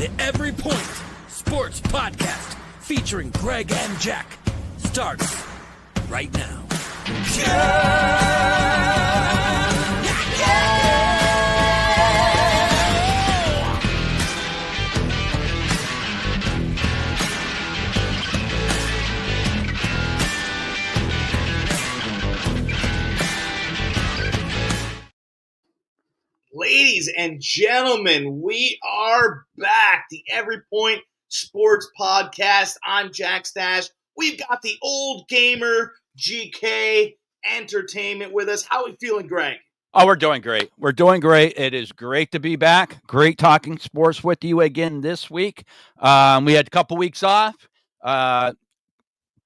The Every Point Sports Podcast featuring Greg and Jack starts right now. Ladies and gentlemen, we are back. The Every Point Sports Podcast. I'm Jack Stache. We've got the OldGamerGk Entertainment with us. How are we feeling, Greg? Oh, we're doing great. We're doing great. It is great to be back. Great talking sports with you again this week. We had a couple weeks off.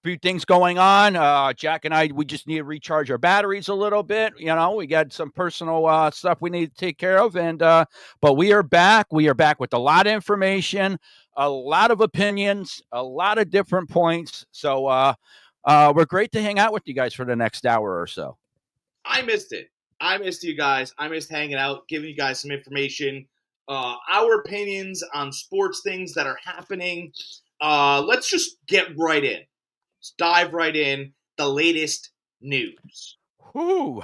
Few things going on. Jack and I, we just need to recharge our batteries a little bit. You know, we got some personal stuff we need to take care of. But we are back. We are back with a lot of information, a lot of opinions, a lot of different points. So we're great to hang out with you guys for the next hour or so. I missed it. I missed you guys. I missed hanging out, giving you guys some information, our opinions on sports things that are happening. Let's just get right in. Let's dive right in. The latest news. Whoo,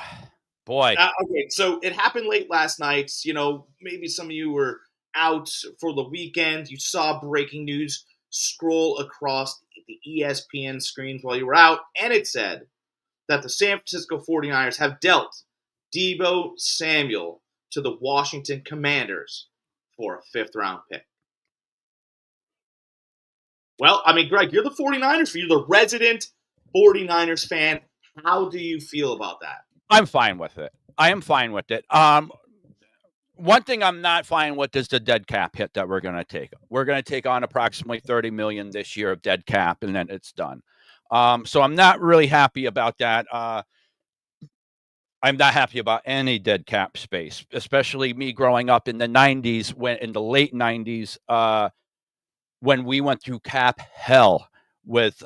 boy. Okay, so it happened late last night. You know, maybe some of you were out for the weekend. You saw breaking news scroll across the ESPN screens while you were out, and it said that the San Francisco 49ers have dealt Deebo Samuel to the Washington Commanders for a fifth-round pick. Well, I mean, Greg, you're the 49ers fan. You're the resident 49ers fan. How do you feel about that? I'm fine with it. I am fine with it. One thing I'm not fine with is the dead cap hit that we're going to take. We're going to take on approximately $30 million this year of dead cap, and then it's done. So I'm not really happy about that. I'm not happy about any dead cap space, especially me growing up in the 90s, in the late 90s, when we went through cap hell with,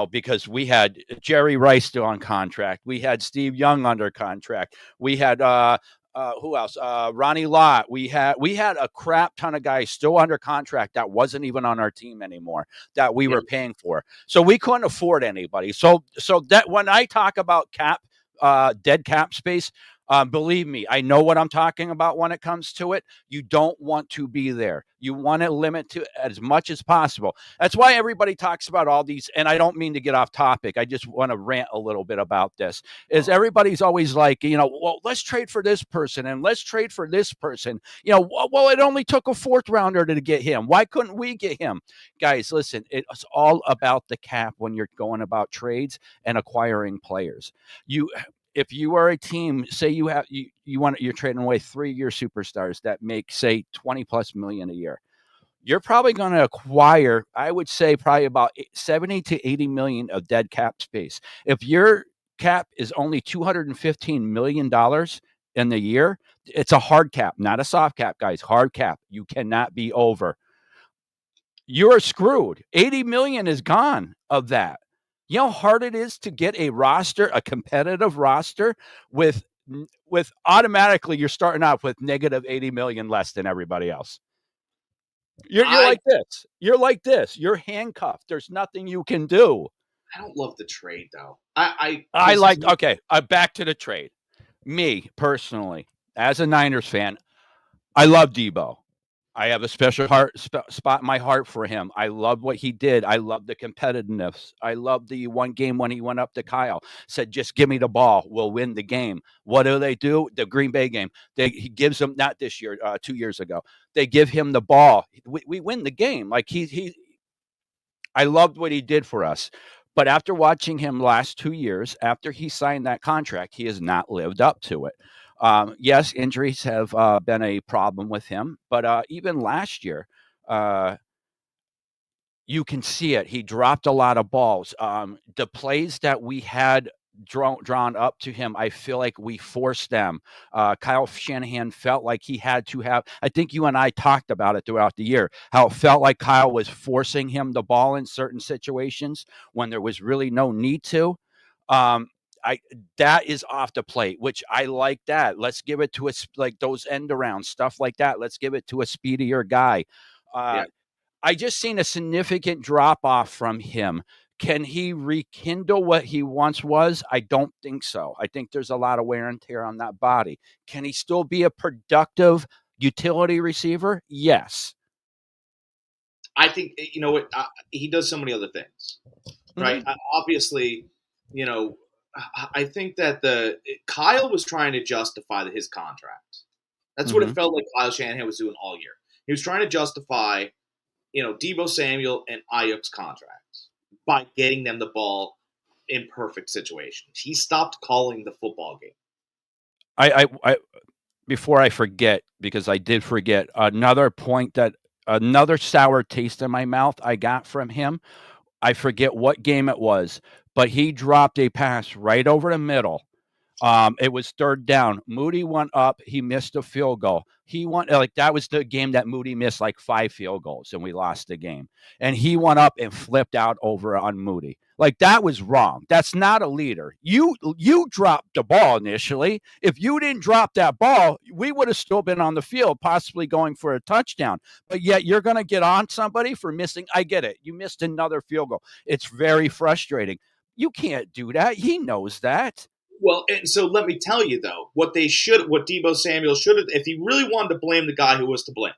because we had Jerry Rice still on contract. We had Steve Young under contract. We had, who else? Ronnie Lott. We had a crap ton of guys still under contract that wasn't even on our team anymore that we were paying for. So we couldn't afford anybody. So that when I talk about dead cap space, believe me, I know what I'm talking about when it comes to it. You don't want to be there. You want to limit to as much as possible. That's why everybody talks about all these, and I don't mean to get off topic. I just want to rant a little bit about this, is everybody's always like, well, let's trade for this person and let's trade for this person. Well, it only took a fourth rounder to get him. Why couldn't we get him? Guys, listen, it's all about the cap when you're going about trades and acquiring players. If you are a team, say you're trading away 3-year superstars that make, say, $20+ million a year, you're probably going to acquire, I would say, probably about 70 to 80 million of dead cap space. If your cap is only $215 million in the year, it's a hard cap, not a soft cap, guys. Hard cap. You cannot be over. You're screwed. 80 million is gone of that. You know how hard it is to get a roster, a competitive roster with automatically you're starting off with negative 80 million less than everybody else. You're like this. You're like this. You're handcuffed. There's nothing you can do. I don't love the trade though. Back to the trade. Me personally, as a Niners fan, I love Deebo. I have a special spot in my heart for him. I love what he did. I love the competitiveness. I love the one game when he went up to Kyle, said, just give me the ball. We'll win the game. What do? The Green Bay game. He gives them, not this year, 2 years ago. They give him the ball. We win the game. Like I loved what he did for us. But after watching him last 2 years, after he signed that contract, he has not lived up to it. Yes, injuries have been a problem with him, but even last year, you can see it. He dropped a lot of balls. The plays that we had drawn up to him, I feel like we forced them. Kyle Shanahan felt like he had to have, I think you and I talked about it throughout the year, how it felt like Kyle was forcing him the ball in certain situations when there was really no need to. That is off the plate, which I like that. Let's give it to like those end around stuff like that. Let's give it to a speedier guy. Yeah. I just seen a significant drop off from him. Can he rekindle what he once was? I don't think so. I think there's a lot of wear and tear on that body. Can he still be a productive utility receiver? Yes. I think, what, he does so many other things, right? Mm-hmm. Obviously, you know, I think that Kyle was trying to justify his contract. That's what it Mm-hmm. felt like Kyle Shanahan was doing all year. He was trying to justify, Deebo Samuel and Ayuk's contracts by getting them the ball in perfect situations. He stopped calling the football game. I before I forget, because I did forget another point that another sour taste in my mouth I got from him. I forget what game it was, but he dropped a pass right over the middle. It was third down. Moody went up. He missed a field goal. He went like that was the game that Moody missed like 5 field goals and we lost the game. And he went up and flipped out over on Moody. Like that was wrong. That's not a leader. You dropped the ball initially. If you didn't drop that ball, we would have still been on the field, possibly going for a touchdown. But yet you're going to get on somebody for missing. I get it. You missed another field goal. It's very frustrating. You can't do that. He knows that. Well, and so let me tell you though, what Deebo Samuel should have, if he really wanted to blame the guy who was to blame,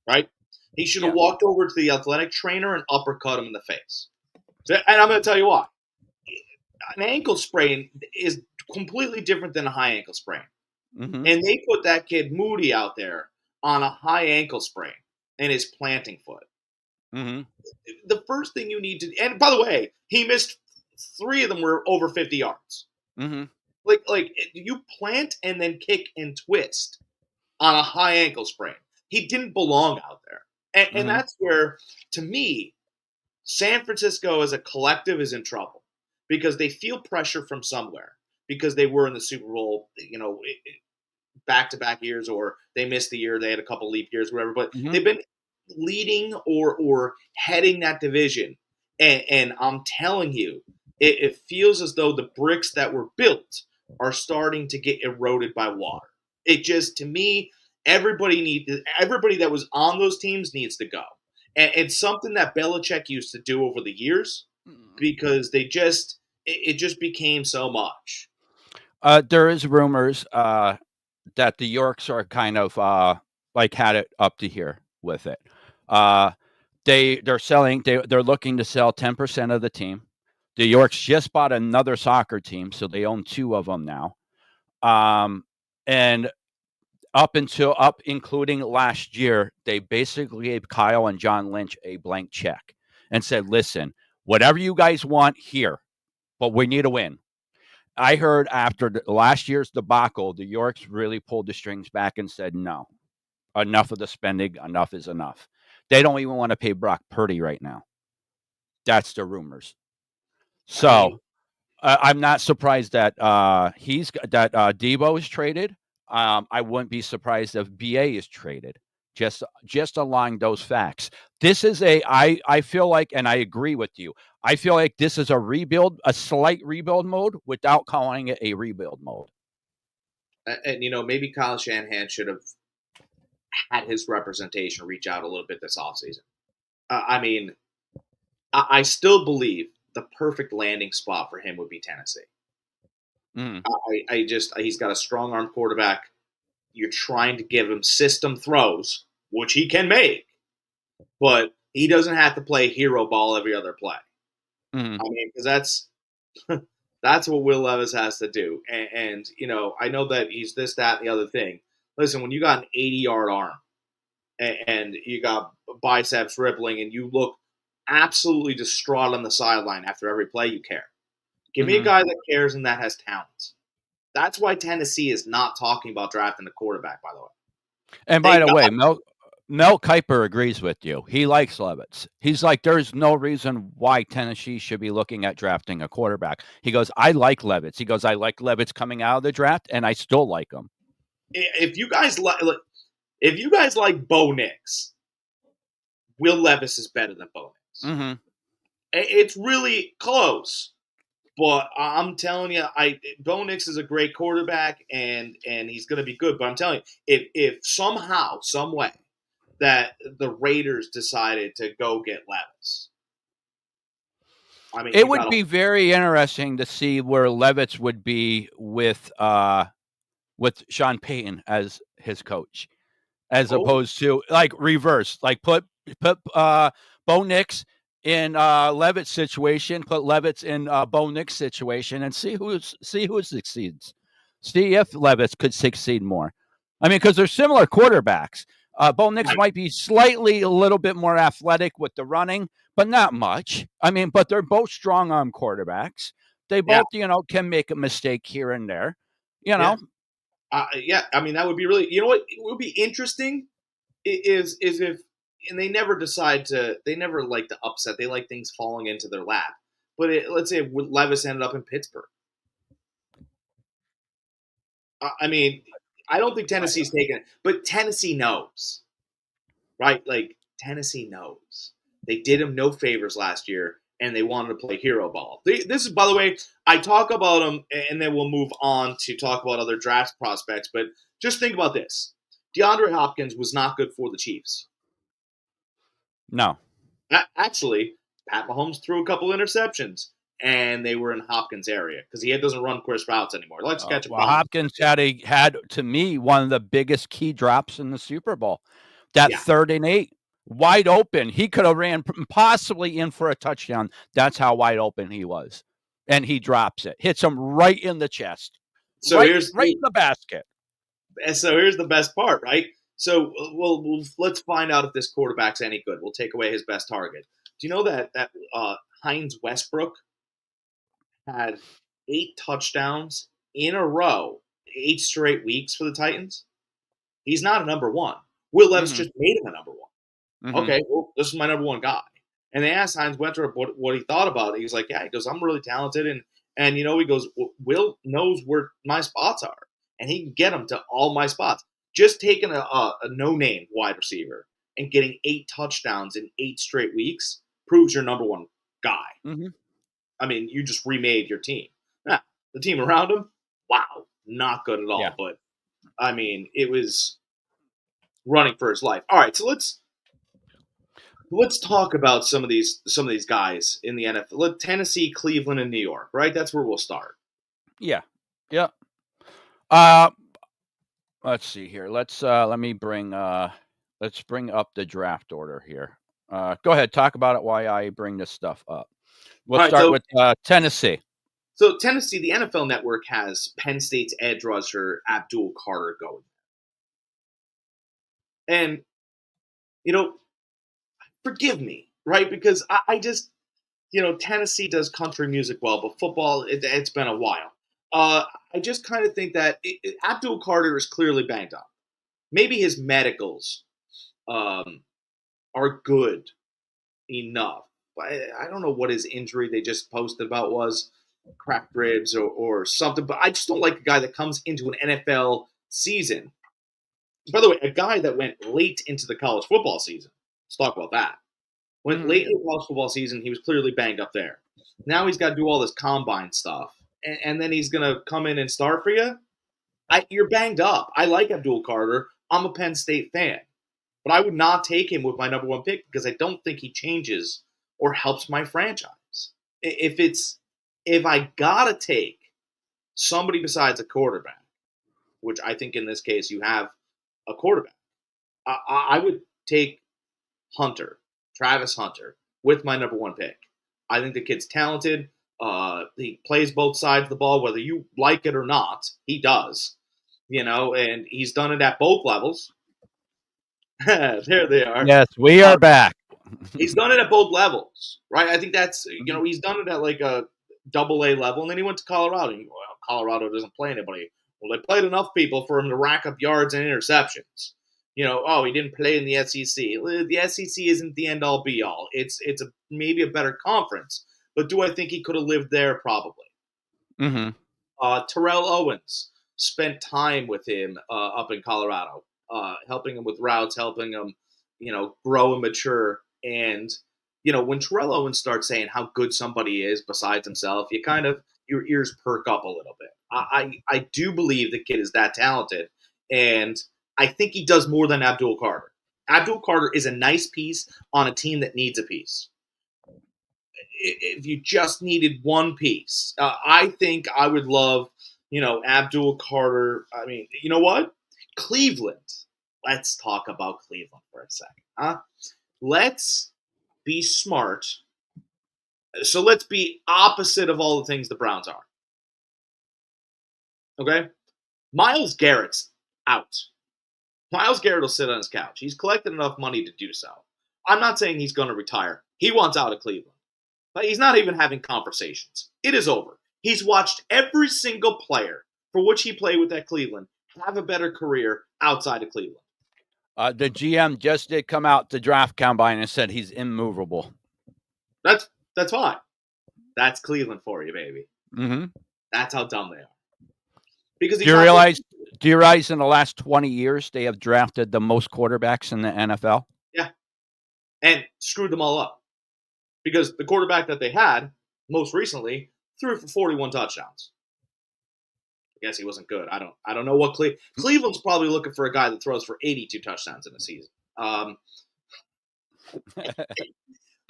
right? He should have Yeah. walked over to the athletic trainer and uppercut him in the face. And I'm going to tell you why. An ankle sprain is completely different than a high ankle sprain. Mm-hmm. And they put that kid Moody out there on a high ankle sprain and his planting foot. Mm-hmm. The first thing you need to, and by the way, he missed 3 of them were over 50 yards. Mm-hmm. Like you plant and then kick and twist on a high ankle sprain. He didn't belong out there. And Mm-hmm. that's where, to me, San Francisco as a collective is in trouble because they feel pressure from somewhere because they were in the Super Bowl, back-to-back years, or they missed the year, they had a couple leap years, whatever. But Mm-hmm. they've been leading or heading that division. And I'm telling you, it feels as though the bricks that were built are starting to get eroded by water. It just, to me, everybody that was on those teams needs to go. And it's something that Belichick used to do over the years because it just became so much. There is rumors that the Yorks are kind of like had it up to here with it. Uh, they're looking to sell 10% of the team. The Yorks just bought another soccer team, so they own 2 of them now. And up including last year, they basically gave Kyle and John Lynch a blank check and said, "Listen, whatever you guys want here, but we need a win." I heard after last year's debacle, the Yorks really pulled the strings back and said, "No, enough of the spending. Enough is enough." They don't even want to pay Brock Purdy right now. That's the rumors. I mean, So I'm not surprised that Debo is traded. I wouldn't be surprised if BA is traded. Just along those facts. This is I feel like, and I agree with you. I feel like this is a slight rebuild mode without calling it a rebuild mode. and maybe Kyle Shanahan should have had his representation reach out a little bit this offseason. I mean, I still believe the perfect landing spot for him would be Tennessee. Mm. He's got a strong arm quarterback. You're trying to give him system throws, which he can make, but he doesn't have to play hero ball every other play. Mm. I mean, because that's what Will Levis has to do. And I know that he's this, that, and the other thing. Listen, when you got an 80-yard arm and you got biceps rippling and you look absolutely distraught on the sideline after every play, you care. Give me a guy that cares and that has talent. That's why Tennessee is not talking about drafting a quarterback, by the way. And by the way, Mel Kiper agrees with you. He likes Levis. He's like, there's no reason why Tennessee should be looking at drafting a quarterback. He goes, I like Levis. He goes, I like Levis coming out of the draft, and I still like him. If you guys like Bo Nix, Will Levis is better than Bo Nix. Mm-hmm. It's really close. But I'm telling you, Bo Nix is a great quarterback, and he's going to be good. But I'm telling you, if somehow, some way, that the Raiders decided to go get Levis. I mean, It you would got be very interesting to see where Levitz would be with Sean Payton as his coach, as opposed to like reverse, like put Bo Nix in Levitt's situation, put Levitz in Bo Nix situation, and see who succeeds. See if Levitz could succeed more. I mean, because they're similar quarterbacks. Bo Nix right. might be slightly a little bit more athletic with the running, but not much. I mean, but they're both strong arm quarterbacks. They Yeah, both, can make a mistake here and there. You yeah, know, yeah. I mean, that would be really. You know what? It would be interesting is if, and they never decide to. They never like to upset. They like things falling into their lap. But let's say Levis ended up in Pittsburgh. I mean, I don't think Tennessee's taking it, but Tennessee knows, right? Like Tennessee knows they did him no favors last year, and they wanted to play hero ball. This is, by the way, I talk about them, and then we'll move on to talk about other draft prospects. But just think about this: DeAndre Hopkins was not good for the Chiefs. no. Actually, Pat Mahomes threw a couple interceptions, and they were in Hopkins' area because he doesn't run Chris routes anymore. He likes to catch a Well, bomb. Hopkins had to me one of the biggest key drops in the Super Bowl. That Yeah. 3rd and 8, wide open. He could have ran possibly in for a touchdown. That's how wide open he was, and he drops it, hits him right in the chest, So here's right in the basket. the best part, right? So let's find out if this quarterback's any good. We'll take away his best target. Do you know that Hines Westbrook had 8 touchdowns in a row, 8 straight weeks for the Titans? He's not a number one. Will Levis Mm-hmm. just made him a number one. Mm-hmm. Okay, well, this is my number one guy. And they asked Hines Wentworth what he thought about it. He was like, yeah, he goes, I'm really talented. And he goes, Will knows where my spots are. And he can get them to all my spots. Just taking a no-name wide receiver and getting 8 touchdowns in 8 straight weeks proves you're number one guy. Mm-hmm. I mean, you just remade your team. Now, the team around him, wow, not good at all. Yeah. But, I mean, it was running for his life. All right, so let's talk about some of these guys in the NFL. Tennessee, Cleveland, and New York, right? That's where we'll start. Yeah. Yeah. Let's see here. Let's bring up the draft order here. Go ahead, talk about it while I bring this stuff up. We'll All right, start with Tennessee. So Tennessee, the NFL Network has Penn State's edge rusher Abdul Carter going, and forgive me, right? Because I just Tennessee does country music well, but football it's been a while. I just kind of think that Abdul Carter is clearly banged up. Maybe his medicals are good enough. I don't know what his injury they just posted about was, cracked ribs or something, but I just don't like a guy that comes into an NFL season. By the way, a guy that went late into the college football season. Let's talk about that. Went late in the college football season, he was clearly banged up there. Now he's got to do all this combine stuff, and then he's going to come in and start for you. You're banged up. I like Abdul Carter. I'm a Penn State fan. But I would not take him with my number one pick because I don't think he changes or helps my franchise. If I gotta take somebody besides a quarterback, which I think in this case you have a quarterback, I would take Travis Hunter, with my number one pick. I think the kid's talented. He plays both sides of the ball, whether you like it or not. He does, and he's done it at both levels. There they are. Yes, we are back. He's done it at both levels, right? I think that's, he's done it at like a AA level, and then he went to Colorado. And, well, Colorado doesn't play anybody. Well, they played enough people for him to rack up yards and interceptions. He didn't play in the SEC. The SEC isn't the end-all, be-all. It's maybe a better conference. But do I think he could have lived there? Probably. Mm-hmm. Terrell Owens spent time with him up in Colorado, helping him with routes, helping him, grow and mature. And, when Terrell Owens starts saying how good somebody is besides himself, your ears perk up a little bit. I do believe the kid is that talented, and I think he does more than Abdul Carter. Abdul Carter is a nice piece on a team that needs a piece. If you just needed one piece, I think I would love, Abdul Carter. I mean, you know what? Cleveland. Let's talk about Cleveland for a second, huh? Let's be smart. So let's be opposite of all the things the Browns are. Okay? Myles Garrett's out. Myles Garrett will sit on his couch. He's collected enough money to do so. I'm not saying he's going to retire. He wants out of Cleveland. But he's not even having conversations. It is over. He's watched every single player for which he played with at Cleveland have a better career outside of Cleveland. The GM just did come out to draft combine and said he's immovable. That's fine. That's Cleveland for you, baby. Mm-hmm. That's how dumb they are. Because do you realize in the last 20 years they have drafted the most quarterbacks in the NFL? Yeah. And screwed them all up. Because the quarterback that they had most recently threw for 41 touchdowns. I guess he wasn't good. I don't know what Cleveland's probably looking for a guy that throws for 82 touchdowns in a season.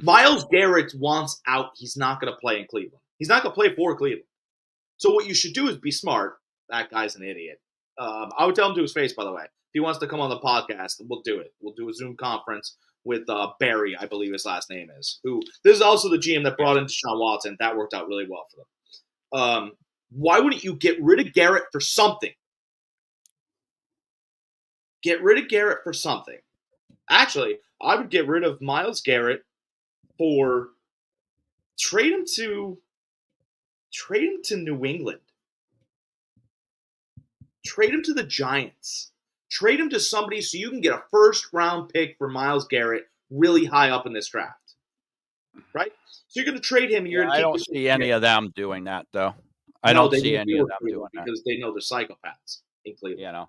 Myles Garrett wants out. He's not going to play in Cleveland. He's not going to play for Cleveland. So what you should do is be smart. That guy's an idiot. I would tell him to his face, by the way. If he wants to come on the podcast, we'll do it. We'll do a Zoom conference with Barry, I believe his last name is. This is also the GM that brought in Deshaun Watson. That worked out really well for them. Why wouldn't you get rid of Garrett for something? Get rid of Garrett for something. Actually, I would get rid of Myles Garrett for trade him to New England. Trade him to the Giants. Trade him to somebody so you can get a first-round pick for Myles Garrett really high up in this draft. Right? So you're going to trade him. And I don't see any of them doing that, though. I don't see any of them doing that. Because they know they're psychopaths in Cleveland.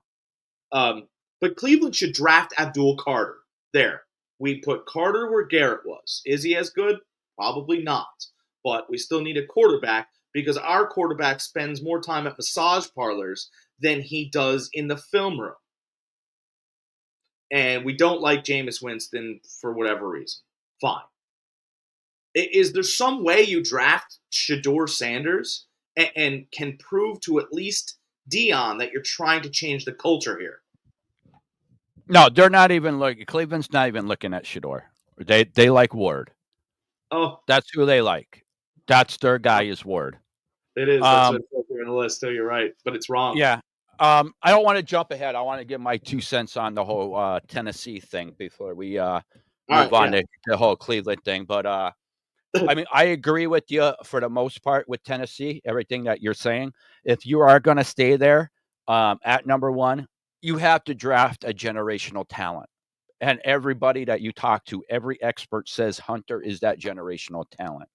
But Cleveland should draft Abdul Carter. There. We put Carter where Garrett was. Is he as good? Probably not. But we still need a quarterback because our quarterback spends more time at massage parlors than he does in the film room. And we don't like Jameis Winston for whatever reason. Fine. Is there some way you draft Shedeur Sanders and can prove to at least Dion that you're trying to change the culture here? No, they're not even looking. Cleveland's not even looking at Shedeur. They like Ward. Oh. That's who they like. That's their guy is Ward. It is. That's what's in the list, too. You're right. But it's wrong. Yeah. I don't want to jump ahead. I want to give my 2 cents on the whole Tennessee thing before we move on to the whole Cleveland thing. But, I mean, I agree with you for the most part with Tennessee, everything that you're saying. If you are going to stay there at number one, you have to draft a generational talent. And everybody that you talk to, every expert says Hunter is that generational talent.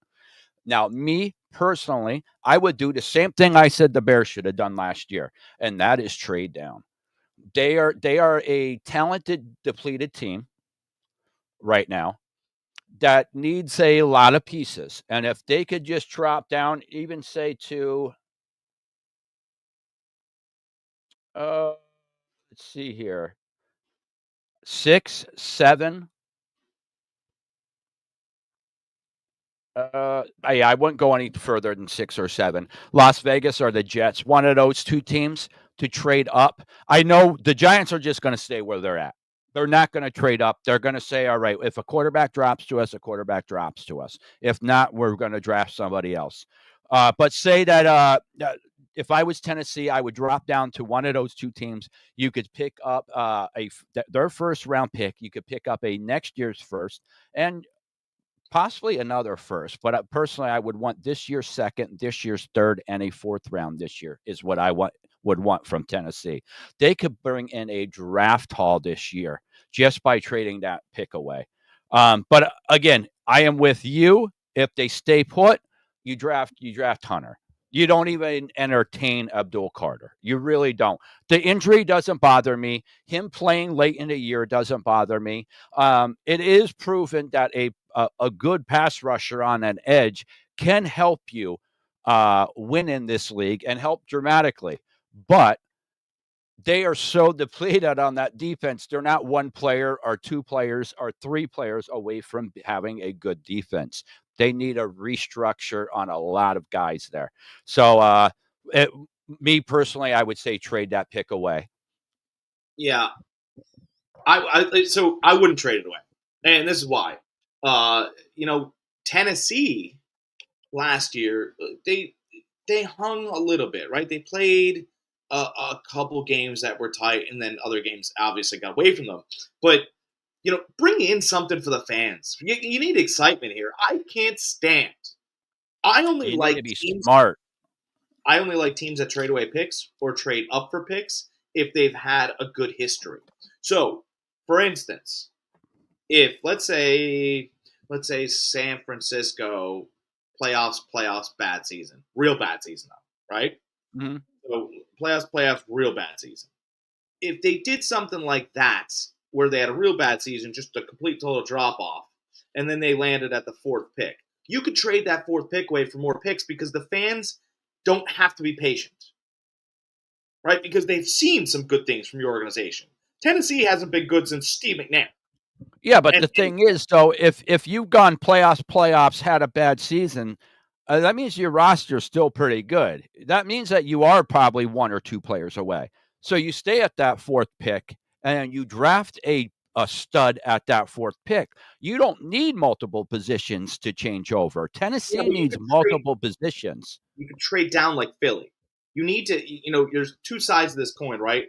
Now, me personally, I would do the same thing I said the Bears should have done last year, and that is trade down. They are a talented, depleted team right now that needs a lot of pieces. And if they could just drop down, even say to, let's see here, 6, 7. I wouldn't go any further than 6 or 7. Las Vegas or the Jets, one of those two teams to trade up. I know the Giants are just going to stay where they're at. They're not going to trade up. They're going to say, all right, if a quarterback drops to us, a quarterback drops to us. If not, we're going to draft somebody else. But say that if I was Tennessee, I would drop down to one of those two teams. You could pick up their first round pick. You could pick up a next year's first and possibly another first. But personally, I would want this year's second, this year's third, and a fourth round this year is what I would want from Tennessee. They could bring in a draft haul this year just by trading that pick away. But again, I am with you. If they stay put, you draft Hunter. You don't even entertain Abdul Carter. You really don't. The injury doesn't bother me. Him playing late in the year doesn't bother me. It is proven that a good pass rusher on an edge can help you win in this league and help dramatically. But they are so depleted on that defense. They're not one player or two players or three players away from having a good defense. They need a restructure on a lot of guys there. So, me personally, I would say trade that pick away. Yeah, so I wouldn't trade it away, and this is why. Tennessee last year they hung a little bit, right? They played a couple games that were tight, and then other games obviously got away from them. But bring in something for the fans. You need excitement here. I can't stand. I only You need to like be teams. smart. I only like teams that trade away picks or trade up for picks if they've had a good history. So, for instance, if let's say San Francisco playoffs, bad season, real bad season, right? Mm-hmm. So playoffs, real bad season. If they did something like that, where they had a real bad season, just a complete total drop off, and then they landed at the fourth pick, you could trade that fourth pick away for more picks because the fans don't have to be patient, right? Because they've seen some good things from your organization. Tennessee hasn't been good since Steve McNair. Yeah, but And the thing is, though, if you've gone playoffs, had a bad season, that means your roster is still pretty good. That means that you are probably one or two players away. So you stay at that fourth pick and you draft a stud at that fourth pick. You don't need multiple positions to change over. yeah, Tennessee but needs multiple positions. you could trade down like Philly. You need to, there's two sides of this coin, right?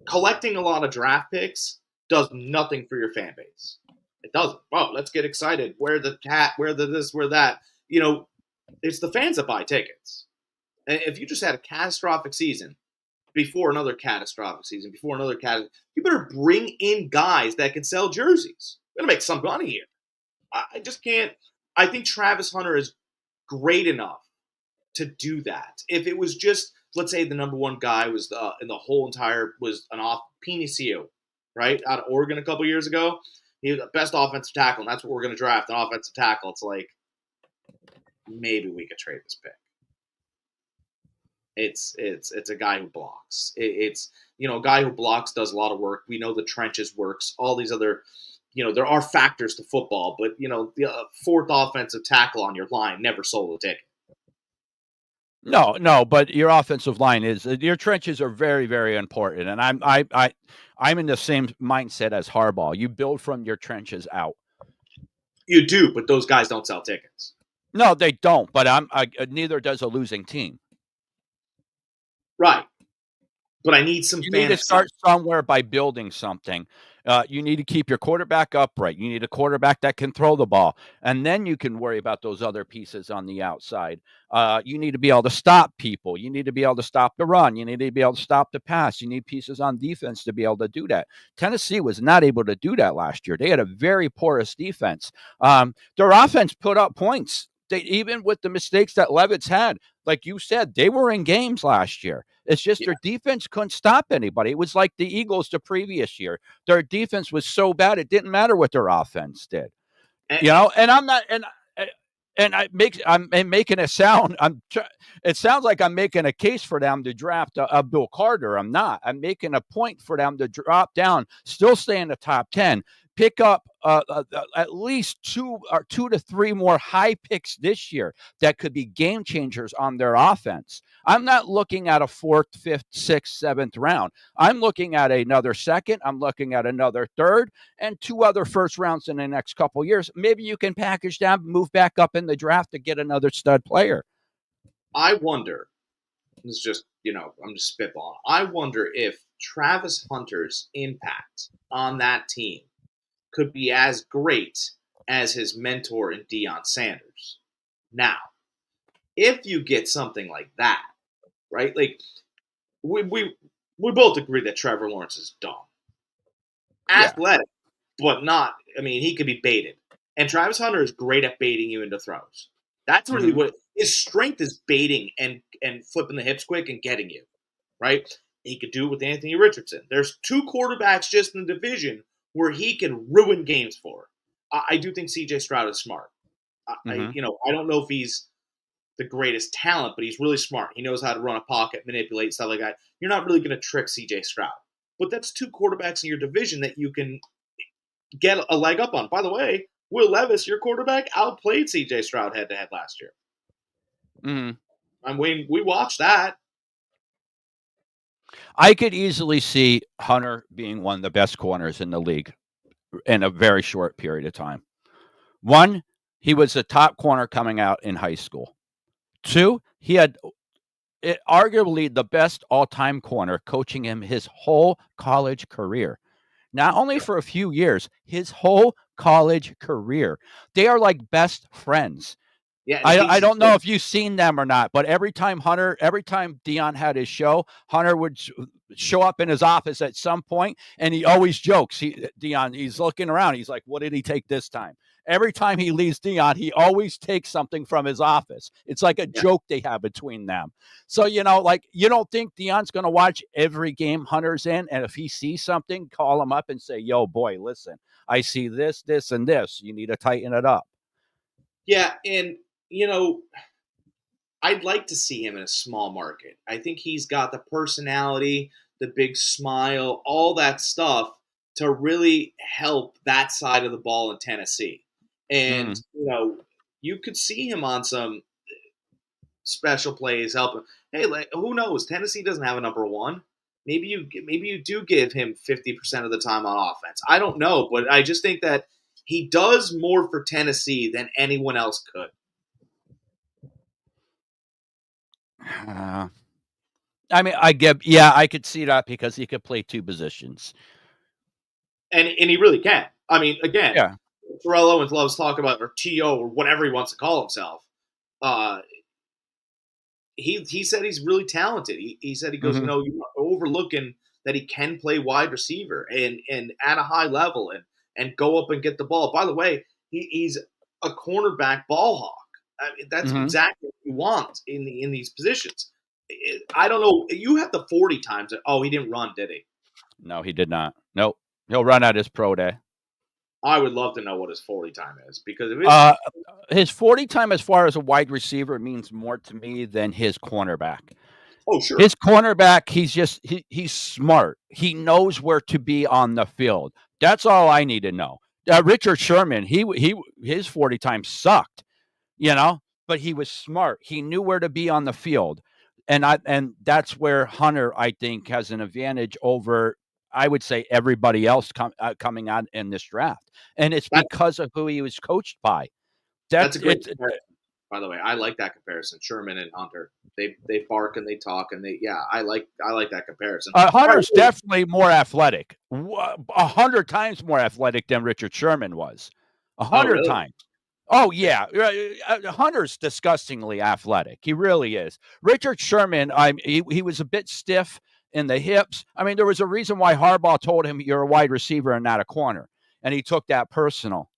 Collecting a lot of draft picks does nothing for your fan base. It doesn't. Well, let's get excited. Where the cat, where the this, where that. It's the fans that buy tickets. And if you just had a catastrophic season before another catastrophic season, you better bring in guys that can sell jerseys. We're gonna make some money here. I just can't. I think Travis Hunter is great enough to do that. If it was just, let's say, the number one guy was in the whole entire was an off Pinicio, right, out of Oregon a couple years ago. He was the best offensive tackle, and that's what we're going to draft, an offensive tackle. It's like maybe we could trade this pick. It's a guy who blocks. It's a guy who blocks, does a lot of work. We know the trenches works. All these other, there are factors to football, but the fourth offensive tackle on your line never sold a ticket. No, but your offensive line is your trenches are very, very important, and I'm in the same mindset as Harbaugh. You build from your trenches out. You do, but those guys don't sell tickets. No, they don't. But neither does a losing team. Right. But I need some You need to fantasy. start somewhere by building something. You need to keep your quarterback upright. You need a quarterback that can throw the ball, and then you can worry about those other pieces on the outside. You need to be able to stop people. You need to be able to stop the run. You need to be able to stop the pass. You need pieces on defense to be able to do that. Tennessee was not able to do that last year. They had a very porous defense. Their offense put up points. Even with the mistakes that Levitt's had, like you said, they were in games last year. It's just their defense couldn't stop anybody. It was like the Eagles the previous year. Their defense was so bad it didn't matter what their offense did. And I'm not I'm making a sound. It sounds like I'm making a case for them to draft Abdul Carter. I'm not. I'm making a point for them to drop down, still stay in the top 10, pick up at least two to three more high picks this year that could be game changers on their offense. I'm not looking at a fourth, fifth, sixth, seventh round. I'm looking at another second. I'm looking at another third and two other first rounds in the next couple of years. Maybe you can package down, move back up in the draft to get another stud player. I wonder, this is just, I'm just spitballing. I wonder if Travis Hunter's impact on that team could be as great as his mentor in Deion Sanders. Now, if you get something like that, right? Like we both agree that Trevor Lawrence is dumb, athletic, but not. I mean, he could be baited, and Travis Hunter is great at baiting you into throws. That's really what his strength is: baiting and flipping the hips quick and getting you, right? He could do it with Anthony Richardson. There's two quarterbacks just in the division where he can ruin games for. I do think C.J. Stroud is smart. I don't know if he's the greatest talent, but he's really smart. He knows how to run a pocket, manipulate, stuff like that. You're not really going to trick C.J. Stroud. But that's two quarterbacks in your division that you can get a leg up on. By the way, Will Levis, your quarterback, outplayed C.J. Stroud head-to-head last year. Mhm. I mean, we watched that. I could easily see Hunter being one of the best corners in the league in a very short period of time. One, he was a top corner coming out in high school. Two, he had arguably the best all-time corner coaching him his whole college career. Not only for a few years, his whole college career. They are like best friends. Yeah, and I don't know if you've seen them or not, but every time Deion had his show, Hunter would show up in his office at some point, and he always jokes. He's looking around. He's like, "What did he take this time?" Every time he leaves Deion, he always takes something from his office. It's like a joke they have between them. So, you don't think Deion's going to watch every game Hunter's in, and if he sees something, call him up and say, "Yo, boy, listen, I see this, this, and this. You need to tighten it up." Yeah, and I'd like to see him in a small market. I think he's got the personality, the big smile, all that stuff to really help that side of the ball in Tennessee. And, you could see him on some special plays helping. Hey, who knows? Tennessee doesn't have a number one. Maybe you do give him 50% of the time on offense. I don't know, but I just think that he does more for Tennessee than anyone else could. I could see that because he could play two positions. And he really can. I mean, again, Yeah. Terrell Owens loves talking about, or T.O., or whatever he wants to call himself. He said he's really talented. He said, he goes, Mhm. you're overlooking that he can play wide receiver and at a high level and go up and get the ball. By the way, he's a cornerback ball hawk. I mean, that's Mhm. exactly what you want in these positions. I don't know. You have the 40 times. He didn't run, did he? No, he did not. Nope. He'll run at his pro day. I would love to know what his 40 time is, because if it's His 40 time as far as a wide receiver means more to me than his cornerback. sure. His cornerback, he's smart. He knows where to be on the field. That's all I need to know. Richard Sherman, his 40 time sucked, but he was smart. He knew where to be on the field. And that's where Hunter, I think, has an advantage over, I would say, everybody else coming out in this draft. And it's because of who he was coached by. That's a great comparison, by the way. I like that comparison, Sherman and Hunter. They bark and they talk, and I like that comparison. Hunter's definitely more athletic, 100 times more athletic than Richard Sherman was. 100 times. Oh, yeah. Hunter's disgustingly athletic. He really is. Richard Sherman, he was a bit stiff in the hips. I mean, there was a reason why Harbaugh told him you're a wide receiver and not a corner, and he took that personal.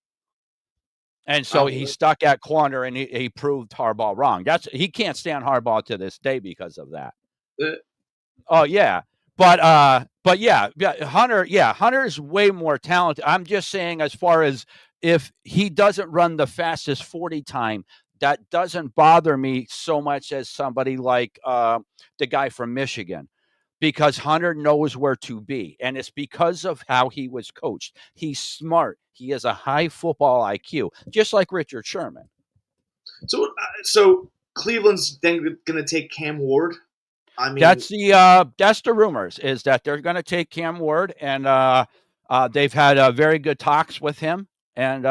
And so he stuck at corner, and he proved Harbaugh wrong. He can't stand Harbaugh to this day because of that. Oh yeah, but Hunter's way more talented. I'm just saying, as far as if he doesn't run the fastest 40 time, that doesn't bother me so much as somebody like the guy from Michigan. Because Hunter knows where to be, and it's because of how he was coached. He's smart. He has a high football IQ, just like Richard Sherman. So Cleveland's then going to take Cam Ward. I mean, that's the rumors, is that they're going to take Cam Ward, and they've had very good talks with him, and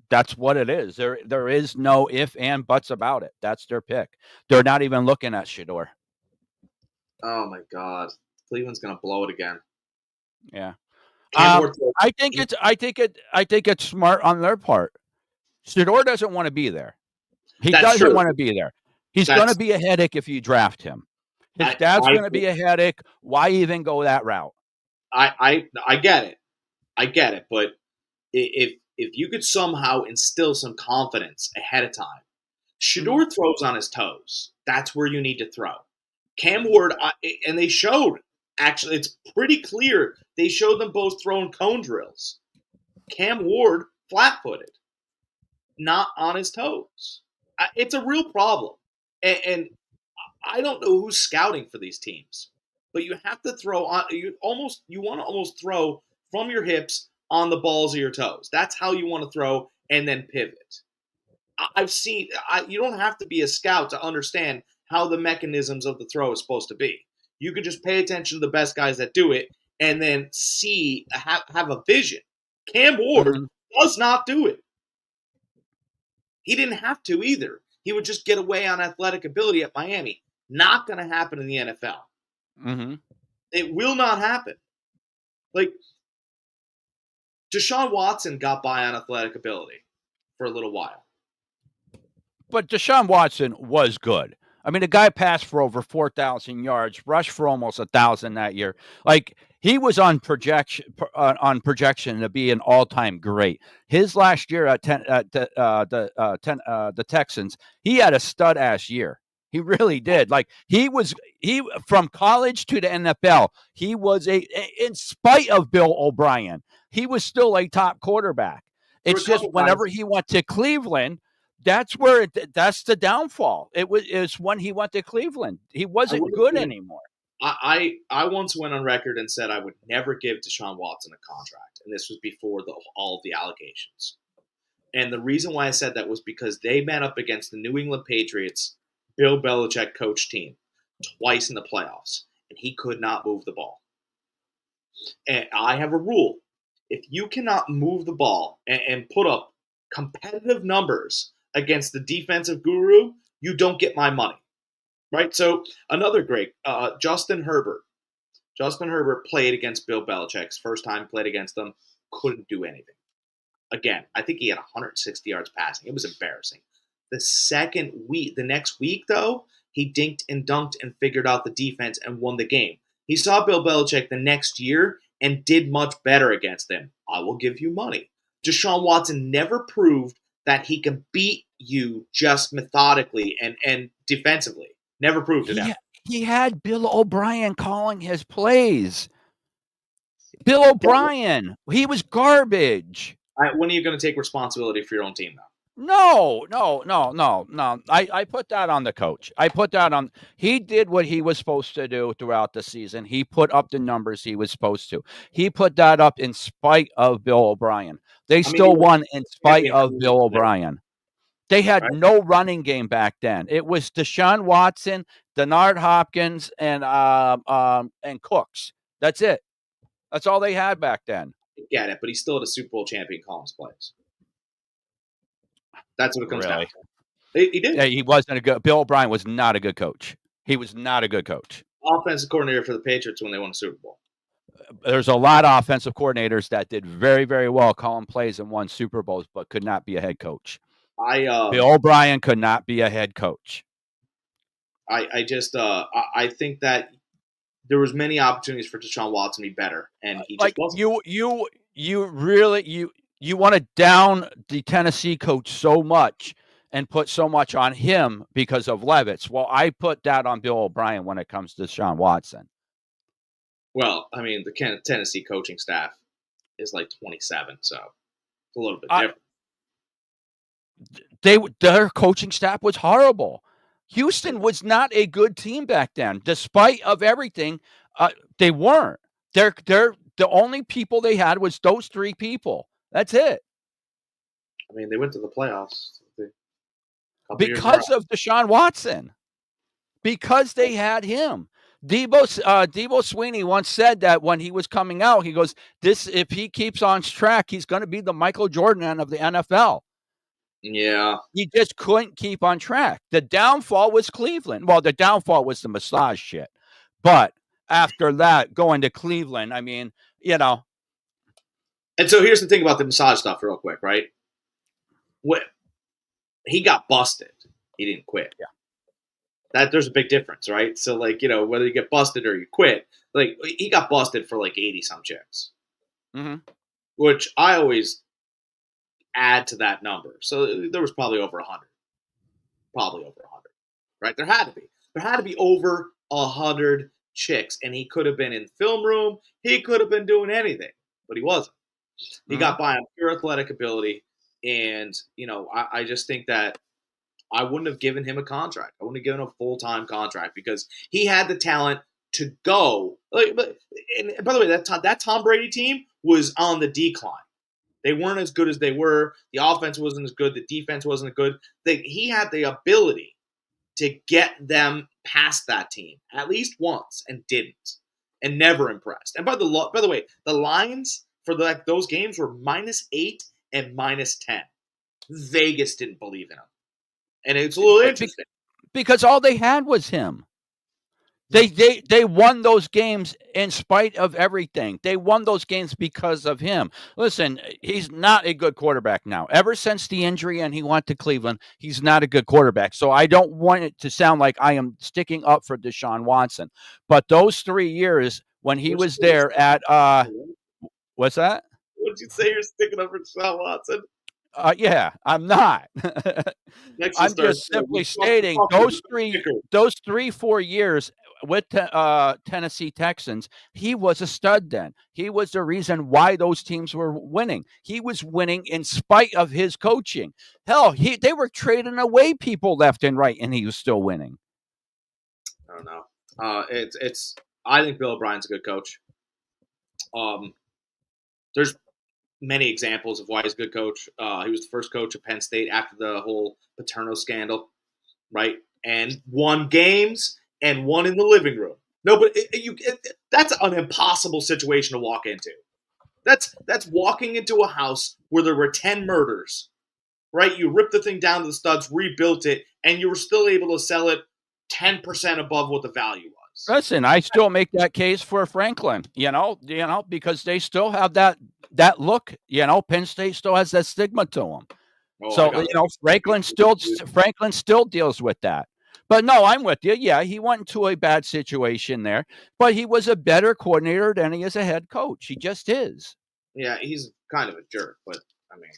that's what it is. There is no if and buts about it. That's their pick. They're not even looking at Shedeur. Oh my God, Cleveland's gonna blow it again. Yeah, I think it's smart on their part. Shedeur doesn't want to be there. He doesn't want to be there. He's going to be a headache if you draft him. His dad's going to be a headache. Why even go that route? I get it. But if you could somehow instill some confidence ahead of time, Shedeur throws on his toes. That's where you need to throw. Cam Ward, and they showed, actually, it's pretty clear, they showed them both throwing cone drills. Cam Ward, flat-footed, not on his toes. It's a real problem. And I don't know who's scouting for these teams, but you have to throw on. You want to almost throw from your hips on the balls of your toes. That's how you want to throw, and then pivot. I've seen. You don't have to be a scout to understand how the mechanisms of the throw is supposed to be. You can just pay attention to the best guys that do it, and then have a vision. Cam Ward Mhm. does not do it. He didn't have to either. He would just get away on athletic ability at Miami. Not going to happen in the NFL. Mhm. It will not happen. Like, Deshaun Watson got by on athletic ability for a little while. But Deshaun Watson was good. I mean, the guy passed for over 4,000 yards, rushed for almost 1,000 that year. Like, he was on projection to be an all-time great. His last year at the Texans, he had a stud-ass year. He really did. Like, he from college to the NFL, he was in spite of Bill O'Brien, he was still a top quarterback. There were It's a just couple whenever guys. he went to Cleveland, that's the downfall. Is when he went to Cleveland. He I wasn't would have good been. anymore. I once went on record and said I would never give Deshaun Watson a contract, and this was before all of the allegations. And the reason why I said that was because they met up against the New England Patriots, Bill Belichick coach team, twice in the playoffs, and he could not move the ball. And I have a rule: if you cannot move the ball and put up competitive numbers against the defensive guru, you don't get my money. Right? So another great, Justin Herbert. Justin Herbert played against Bill Belichick's first time played against them, couldn't do anything. Again, I think he had 160 yards passing. It was embarrassing. The next week though, he dinked and dunked and figured out the defense and won the game. He saw Bill Belichick the next year and did much better against them. I will give you money. Deshaun Watson never proved that he can beat you just methodically and defensively. Never proved it ever. He had Bill O'Brien calling his plays. Bill O'Brien, he was garbage. When are you going to take responsibility for your own team, though? No. I put that on the coach. I put that on. He did what he was supposed to do throughout the season. He put up the numbers he was supposed to. He put that up in spite of Bill O'Brien. They I mean, he still was won in spite champion of coming into Bill the playoffs, O'Brien. They had right? no running game back then. It was Deshaun Watson, Denard Hopkins, and Cooks. That's it. That's all they had back then. I get it, but he's still at a Super Bowl champion calling his plays. That's what it comes down Really? to. He did. Yeah, he wasn't a good. Bill O'Brien was not a good coach. He was not a good coach. Offensive coordinator for the Patriots when they won the Super Bowl. There's a lot of offensive coordinators that did very, very well calling plays and won Super Bowls, but could not be a head coach. Bill O'Brien could not be a head coach. I think that there was many opportunities for Deshaun Watson to be better, and he just wasn't. You want to down the Tennessee coach so much and put so much on him because of Levitz. Well, I put that on Bill O'Brien when it comes to Deshaun Watson. Well, I mean, the Tennessee coaching staff is like 27, so it's a little bit different. Their coaching staff was horrible. Houston was not a good team back then, despite of everything. They weren't. They're the only people they had was those three people. That's it. I mean, they went to the playoffs Because of Deshaun Watson. Because they had him. Debo Sweeney once said that when he was coming out, he goes, if he keeps on track, he's going to be the Michael Jordan of the NFL. Yeah. He just couldn't keep on track. The downfall was Cleveland. Well, the downfall was the massage shit. But after that, going to Cleveland, I mean, And so here's the thing about the massage stuff real quick, right? He got busted. He didn't quit. Yeah. There's a big difference, right? So, whether you get busted or you quit, he got busted for 80-some chicks. Mm-hmm. Which I always add to that number. So there was probably over 100. Probably over 100. Right? There had to be. There had to be over 100 chicks. And he could have been in the film room. He could have been doing anything. But he wasn't. He got by on pure athletic ability. And, I just think that I wouldn't have given him a contract. I wouldn't have given him a full-time contract because he had the talent to go. And by the way, that Tom Brady team was on the decline. They weren't as good as they were. The offense wasn't as good. The defense wasn't good. He had the ability to get them past that team at least once and didn't, and never impressed. And by the way, the lines for those games were -8 and -10. Vegas didn't believe in him, and it's a little interesting because all they had was him. They won those games in spite of everything. They won those games because of him. Listen, he's not a good quarterback now. Ever since the injury and he went to Cleveland, he's not a good quarterback. So I don't want it to sound like I am sticking up for Deshaun Watson. But those 3 years when he was there at what's that? Would you say you're sticking up for Deshaun Watson? Yeah, I'm not. I'm just simply stating those 3-4 years with Tennessee Texans, he was a stud then. He was the reason why those teams were winning. He was winning in spite of his coaching. Hell, they were trading away people left and right, and he was still winning. I don't know. I think Bill O'Brien's a good coach. There's many examples of why he's a good coach. He was the first coach of Penn State after the whole Paterno scandal, right? And won games and won in the living room. No, but that's an impossible situation to walk into. That's walking into a house where there were 10 murders, right? You ripped the thing down to the studs, rebuilt it, and you were still able to sell it 10% above what the value was. Listen, I still make that case for Franklin, because they still have that look. Penn State still has that stigma to them. Franklin still deals with that. But no, I'm with you. Yeah, he went into a bad situation there, but he was a better coordinator than he is a head coach. He just is. Yeah, he's kind of a jerk, but I mean,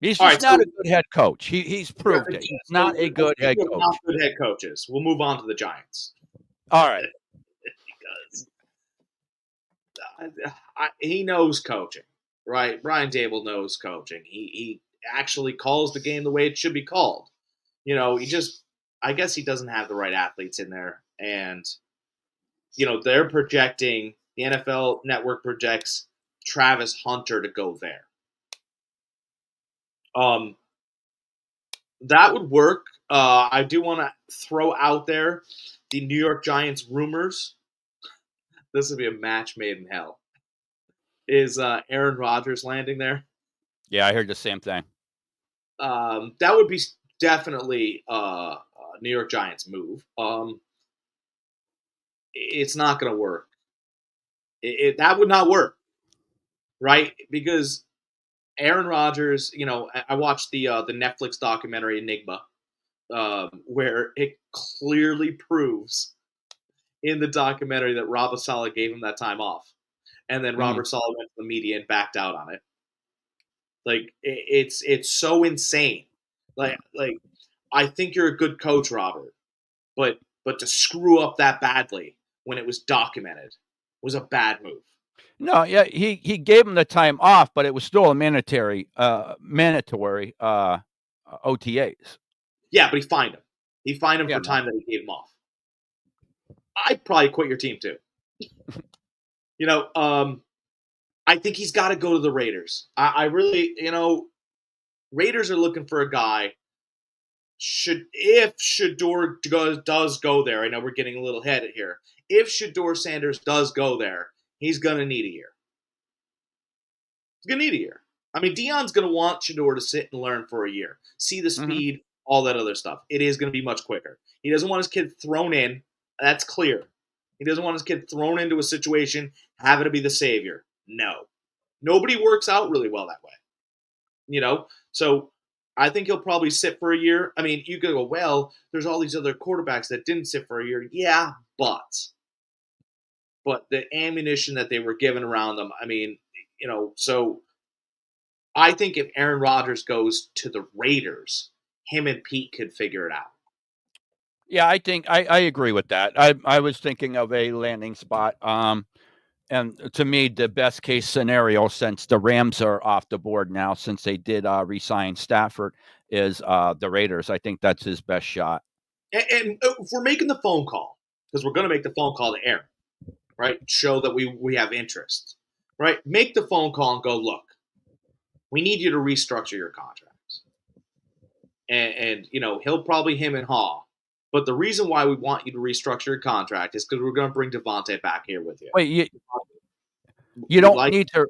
he's just not a good head coach. He's proved it. He's not a good head coach. Not good head coaches. We'll move on to the Giants. All right. Because he knows coaching, right? Brian Dable knows coaching. He actually calls the game the way it should be called. I guess he doesn't have the right athletes in there. And, they're projecting, the NFL Network projects Travis Hunter to go there. That would work. I do want to throw out there the New York Giants rumors. This would be a match made in hell. Is Aaron Rodgers landing there? Yeah, I heard the same thing. That would be definitely a New York Giants move. It's not going to work. That would not work, right? Because Aaron Rodgers, I watched the Netflix documentary Enigma, where it clearly proves in the documentary that Robert Saleh gave him that time off, and then Robert Saleh went to the media and backed out on it. Like it's so insane. Like I think you're a good coach, Robert, but to screw up that badly when it was documented was a bad move. No, yeah, he gave him the time off, but it was still a mandatory OTAs. Yeah, but he fined him. He fined him for time that he gave him off. I'd probably quit your team too. I think he's got to go to the Raiders. I really, Raiders are looking for a guy. If Shedeur does go there, I know we're getting a little headed here. If Shedeur Sanders does go there, he's going to need a year. He's going to need a year. I mean, Deion's going to want Shedeur to sit and learn for a year, see the speed, all that other stuff. It is going to be much quicker. He doesn't want his kid thrown in. That's clear. He doesn't want his kid thrown into a situation, having to be the savior. No. Nobody works out really well that way. So I think he'll probably sit for a year. I mean, you could go, well, there's all these other quarterbacks that didn't sit for a year. Yeah, but the ammunition that they were given around them, I mean, so I think if Aaron Rodgers goes to the Raiders, him and Pete could figure it out. Yeah, I think I agree with that. I was thinking of a landing spot. And to me, the best case scenario, since the Rams are off the board now, since they did re-sign Stafford, is the Raiders. I think that's his best shot. And if we're making the phone call, because we're going to make the phone call to Aaron, right? Show that we have interest, right? Make the phone call and go, look, we need you to restructure your contracts. And he'll probably him and haw. But the reason why we want you to restructure your contract is because we're going to bring Devontae back here with you. Wait, you don't need to.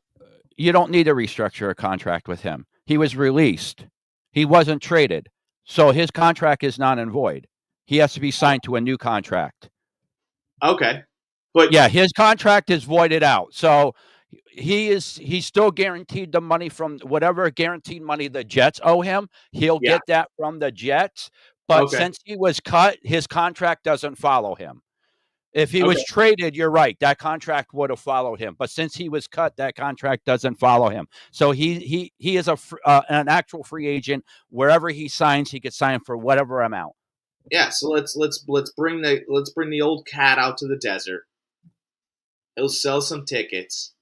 You don't need to restructure a contract with him. He was released. He wasn't traded. So his contract is not in void. He has to be signed to a new contract. Okay. But yeah, his contract is voided out. So he's still guaranteed the money from whatever guaranteed money the Jets owe him. He'll get that from the Jets. But since he was cut, his contract doesn't follow him. If he was traded, you're right. That contract would have followed him. But since he was cut, that contract doesn't follow him. So he is an actual free agent. Wherever he signs, he could sign for whatever amount. Yeah. So let's bring the old cat out to the desert. He'll sell some tickets.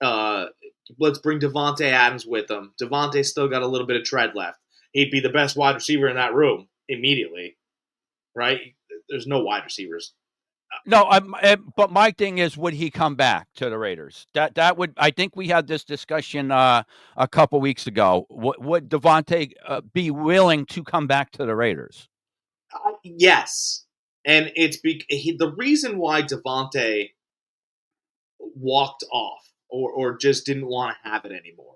Let's bring Davante Adams with him. Davante's still got a little bit of tread left. He'd be the best wide receiver in that room immediately, right? There's no wide receivers. No, but my thing is, would he come back to the Raiders? That would. I think we had this discussion a couple weeks ago. Would Davante be willing to come back to the Raiders? Yes, and it's the reason why Davante walked off or just didn't want to have it anymore.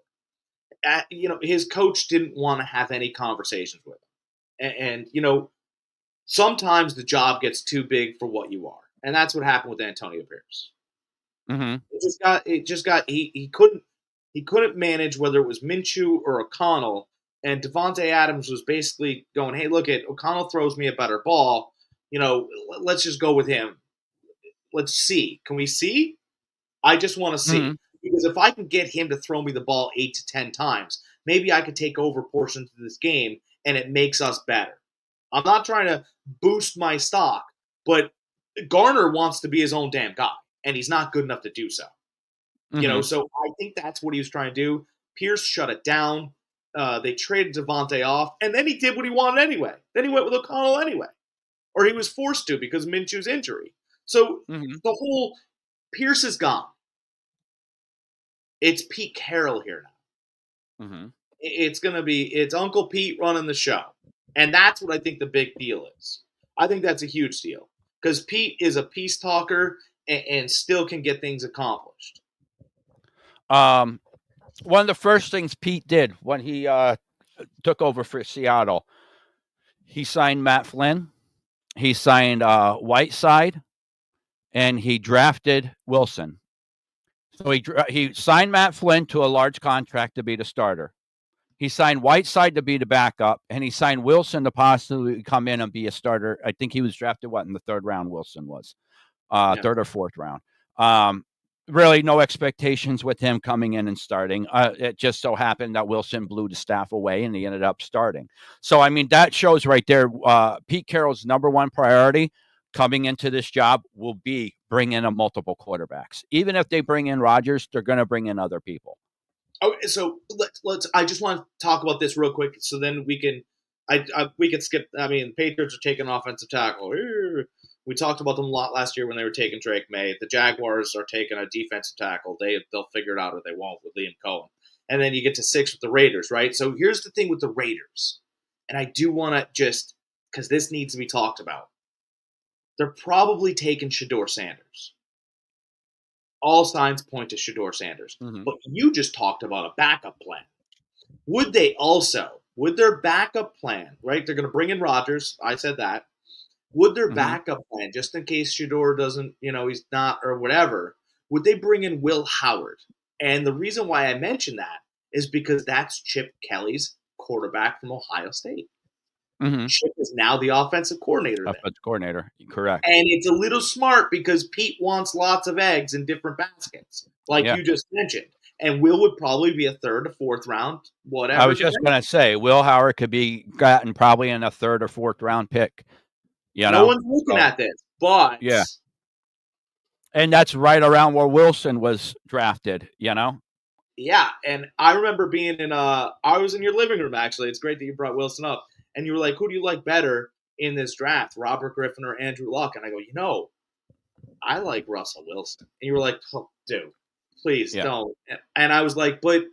His coach didn't want to have any conversations with him, and sometimes the job gets too big for what you are. And that's what happened with Antonio Pierce. Mm-hmm. He couldn't manage whether it was Minshew or O'Connell, and Davante Adams was basically going, "Hey, look at O'Connell throws me a better ball. Let's just go with him. Let's see. Can we see? I just want to see because if I can get him to throw me the ball 8 to 10 times, maybe I could take over portions of this game, and it makes us better. I'm not trying to boost my stock, but Garner wants to be his own damn guy, and he's not good enough to do so. So I think that's what he was trying to do. Pierce shut it down. They traded Davante off, and then he did what he wanted anyway. Then he went with O'Connell anyway. Or he was forced to because of Minshew's injury. So the whole Pierce is gone. It's Pete Carroll here now. Mm-hmm. It's Uncle Pete running the show. And that's what I think the big deal is. I think that's a huge deal. Because Pete is a peace talker and still can get things accomplished. One of the first things Pete did when he took over for Seattle, he signed Matt Flynn, he signed Whiteside, and he drafted Wilson. So he signed Matt Flynn to a large contract to be the starter. He signed Whiteside to be the backup, and he signed Wilson to possibly come in and be a starter. I think he was drafted, in the third round, Wilson was. Third or fourth round. Really no expectations with him coming in and starting. It just so happened that Wilson blew the staff away, and he ended up starting. So, that shows right there, Pete Carroll's number one priority coming into this job will be bring in multiple quarterbacks. Even if they bring in Rodgers, they're going to bring in other people. Okay, so let's. I just want to talk about this real quick, so then we can. We could skip. The Patriots are taking offensive tackle. We talked about them a lot last year when they were taking Drake May. The Jaguars are taking a defensive tackle. They'll figure it out or they won't with Liam Cohen. And then you get to 6 with the Raiders, right? So here's the thing with the Raiders, and I do want to just because this needs to be talked about. They're probably taking Shedeur Sanders. All signs point to Shedeur Sanders. Mm-hmm. But you just talked about a backup plan. Would their backup plan, right? They're going to bring in Rodgers. I said that. Would their backup plan, just in case Shedeur doesn't, he's not or whatever, would they bring in Will Howard? And the reason why I mention that is because that's Chip Kelly's quarterback from Ohio State. Mm-hmm. Chip is now the offensive coordinator. Offensive coordinator, correct. And it's a little smart because Pete wants lots of eggs in different baskets, like you just mentioned. And Will would probably be a third or fourth round, whatever. I was just going to say, Will Howard could be gotten probably in a third or fourth round pick. No one's looking at this, but And that's right around where Wilson was drafted, you know? Yeah, and I remember being in I was in your living room actually. It's great that you brought Wilson up. And you were like, who do you like better in this draft, Robert Griffin or Andrew Luck? And I go, I like Russell Wilson. And you were like, oh, dude, please Yeah. don't. And I was like, but